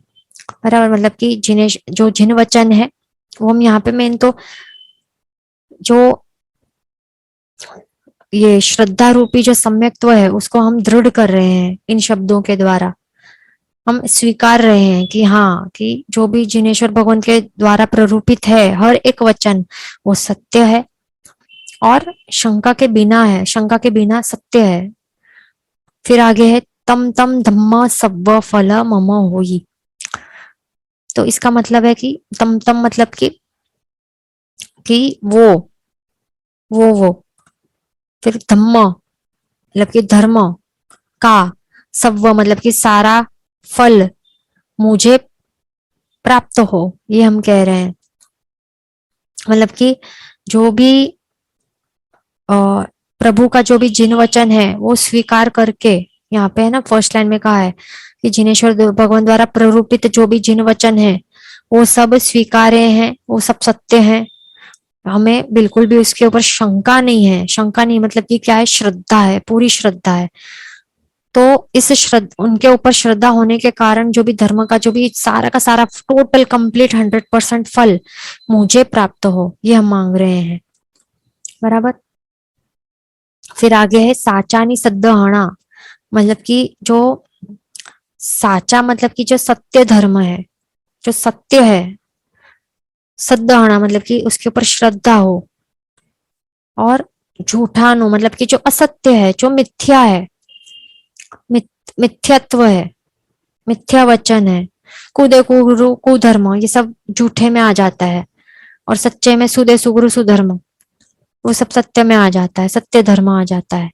बराबर। मतलब कि जिन्हें जो जिन वचन है, वो हम यहाँ पे मेन तो जो ये श्रद्धा रूपी जो सम्यक्त्व है, उसको हम दृढ़ कर रहे हैं इन शब्दों के द्वारा। हम स्वीकार रहे हैं कि हाँ, कि जो भी जिनेश्वर भगवान के द्वारा प्ररूपित है, हर एक वचन वो सत्य है और शंका के बिना है, शंका के बिना सत्य है। फिर आगे है तम तम धम्म सब्ब फल मम होई। तो इसका मतलब है कि तम तम मतलब कि वो फिर धम्म मतलब कि धर्म का, सब्व मतलब कि सारा फल मुझे प्राप्त हो, ये हम कह रहे हैं। मतलब कि जो भी प्रभु का जो भी जिन वचन है, वो स्वीकार करके, यहाँ पे है ना फर्स्ट लाइन में कहा है कि जिनेश्वर भगवान द्वारा प्ररूपित जो भी जिन वचन है, वो सब स्वीकार्य हैं, वो सब सत्य हैं। हमें बिल्कुल भी उसके ऊपर शंका नहीं है। शंका नहीं मतलब कि क्या है, श्रद्धा है, पूरी श्रद्धा है। तो इस उनके ऊपर श्रद्धा होने के कारण जो भी धर्म का जो भी सारा का सारा टोटल कंप्लीट 100% फल मुझे प्राप्त हो, ये हम मांग रहे हैं, बराबर। फिर आगे है साचानी सद्दहणा, मतलब कि जो साचा मतलब कि जो सत्य धर्म है, जो सत्य है, सद्दहणा मतलब कि उसके ऊपर श्रद्धा हो, और झूठा नो मतलब कि जो असत्य है, जो मिथ्या है, मिथ्यत्व है, मिथ्या वचन है, कुदे कुरु कुधर्म, ये सब झूठे में आ जाता है। और सच्चे में सुदे सुगुरु सुधर्म, वो सब सत्य में आ जाता है, सत्य धर्म आ जाता है।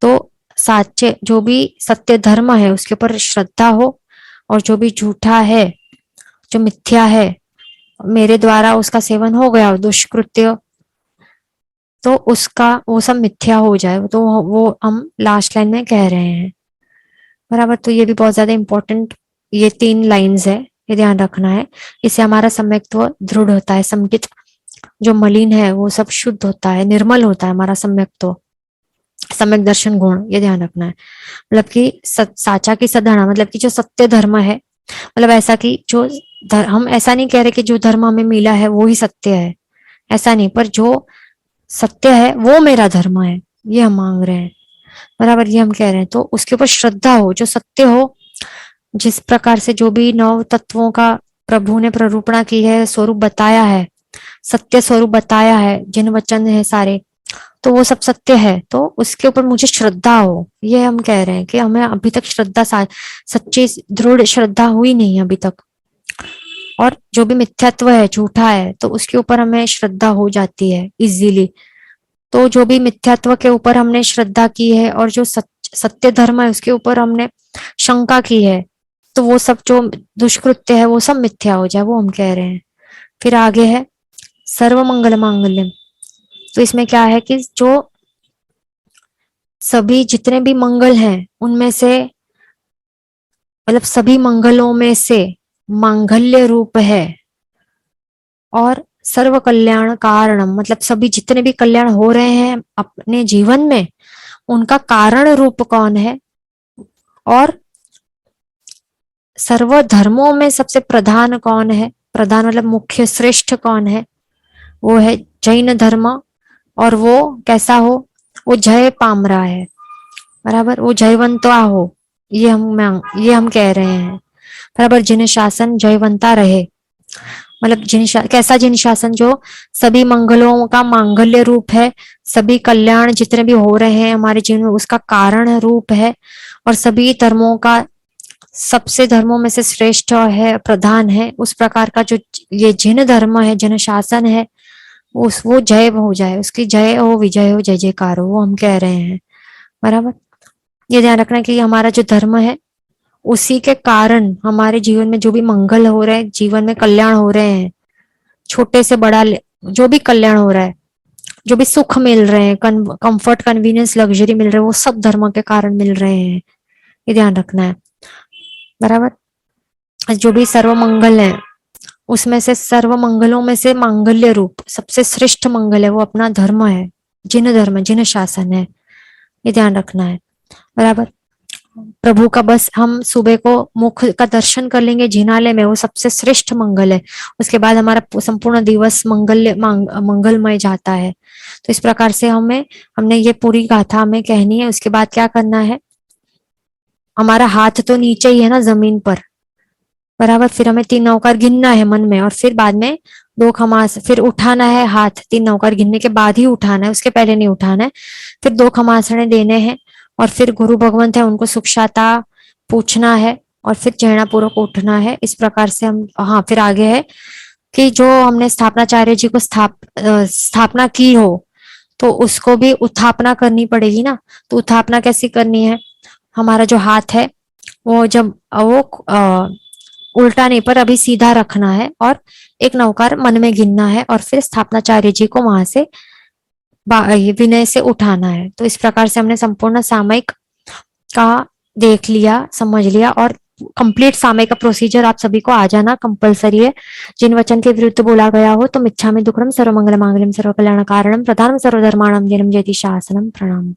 तो साचे जो भी सत्य धर्म है, उसके ऊपर श्रद्धा हो, और जो भी झूठा है, जो मिथ्या है, मेरे द्वारा उसका सेवन हो गया दुष्कृत्य, तो उसका वो सब मिथ्या हो जाए, तो वो हम लास्ट लाइन में कह रहे हैं, बराबर। तो ये भी बहुत ज्यादा इंपॉर्टेंट, ये 3 लाइंस है, ये ध्यान रखना है। इससे हमारा सम्यक्त्व दृढ़ होता है, समकित जो मलिन है वो सब शुद्ध होता है, निर्मल होता है हमारा सम्यक्त्व, सम्यक दर्शन गुण, ये ध्यान रखना है। मतलब कि साचा की सद्धारणा मतलब कि जो सत्य धर्म है, मतलब ऐसा कि जो हम ऐसा नहीं कह रहे कि जो धर्म हमें मिला है वो ही सत्य है, ऐसा नहीं, पर जो सत्य है वो मेरा धर्म है, ये हम मांग रहे हैं, बराबर। ये हम कह रहे हैं, तो उसके ऊपर श्रद्धा हो, जो सत्य हो, जिस प्रकार से जो भी 9 तत्वों का प्रभु ने प्ररूपणा की है, स्वरूप बताया है, सत्य स्वरूप बताया है, जिन वचन है सारे, तो वो सब सत्य है, तो उसके ऊपर मुझे श्रद्धा हो, ये हम कह रहे हैं कि हमें अभी तक श्रद्धा सच्ची दृढ़ श्रद्धा हुई नहीं अभी तक। और जो भी मिथ्यात्व है, झूठा है, तो उसके ऊपर हमें श्रद्धा हो जाती है इजीली। तो जो भी मिथ्यात्व के ऊपर हमने श्रद्धा की है और जो सत्य धर्म है उसके ऊपर हमने शंका की है, तो वो सब जो दुष्कृत्य है वो सब मिथ्या हो जाए, वो हम कह रहे हैं। फिर आगे है सर्व मंगल मांगल्यम। तो इसमें क्या है कि जो सभी जितने भी मंगल हैं उनमें से, मतलब सभी मंगलों में से मांगल्य रूप है, और सर्व कल्याण कारणम, मतलब सभी जितने भी कल्याण हो रहे हैं अपने जीवन में उनका कारण रूप कौन है, और सर्व धर्मों में सबसे प्रधान कौन है, प्रधान मतलब मुख्य श्रेष्ठ कौन है, वो है जैन धर्म। और वो कैसा हो, वो जय पाम रहा है, बराबर, वो जयवंता हो, ये हम कह रहे हैं। बराबर, जिन शासन जयवंता रहे, मतलब कैसा जिन शासन, जो सभी मंगलों का मांगल्य रूप है, सभी कल्याण जितने भी हो रहे हैं हमारे जीवन में उसका कारण रूप है, और सभी धर्मों का सबसे धर्मों में से श्रेष्ठ है, प्रधान है, उस प्रकार का जो ये जिन धर्म है, जन शासन है, उस वो जय हो जाए, उसकी जय हो, विजय हो, जय जयकार हो, वो हम कह रहे हैं। बराबर, ये ध्यान रखना कि हमारा जो धर्म है उसी के कारण हमारे जीवन में जो भी मंगल हो रहे हैं, जीवन में कल्याण हो रहे हैं, छोटे से बड़ा जो भी कल्याण हो रहा है, जो भी सुख मिल रहे हैं, कंफर्ट, कन्वीनियंस, लग्जरी मिल रहे हैं, वो सब धर्म के कारण मिल रहे हैं, ये ध्यान रखना है। बराबर, जो भी सर्व मंगल है उसमें से, सर्व मंगलों में से मांगल्य रूप सबसे श्रेष्ठ मंगल है वो अपना धर्म है, जिन धर्म, जिन शासन है, ये ध्यान रखना है। बराबर, प्रभु का बस हम सुबह को मुख का दर्शन कर लेंगे जिनालय में, वो सबसे श्रेष्ठ मंगल है, उसके बाद हमारा संपूर्ण दिवस मंगलमय जाता है। तो इस प्रकार से हमने ये पूरी गाथा हमें कहनी है। उसके बाद क्या करना है, हमारा हाथ तो नीचे ही है ना जमीन पर, बराबर, फिर हमें 3 नौकर गिनना है मन में, और फिर बाद में 2 खमास, फिर उठाना है हाथ, 3 नौकर गिनने के बाद ही उठाना है, उसके पहले नहीं उठाना है। फिर 2 खमासने देने हैं, और फिर गुरु भगवंत है उनको सुखशाता पूछना है, और फिर चेहरा पूर्वक उठना है। इस प्रकार से हम, हाँ, फिर आगे है कि जो हमने स्थापनाचार्य जी को स्थापना की हो तो उसको भी उत्थापना करनी पड़ेगी ना। तो उत्थापना कैसी करनी है, हमारा जो हाथ है वो जब वो उल्टा नहीं पर अभी सीधा रखना है, और 1 नौकार मन में गिनना है, और फिर स्थापनाचार्य जी को वहां से विनय से उठाना है। तो इस प्रकार से हमने संपूर्ण सामयिक का देख लिया, समझ लिया, और कंप्लीट सामयिक का प्रोसीजर आप सभी को आ जाना कंपलसरी है। जिन वचन के विरुद्ध बोला गया हो तो मिच्छामि दुक्कडम सर्वमंगल मांगल्यम सर्व कल्याण कारणम प्रधानम सर्वधर्माणाम जन्म जयति शासनम। प्रणाम।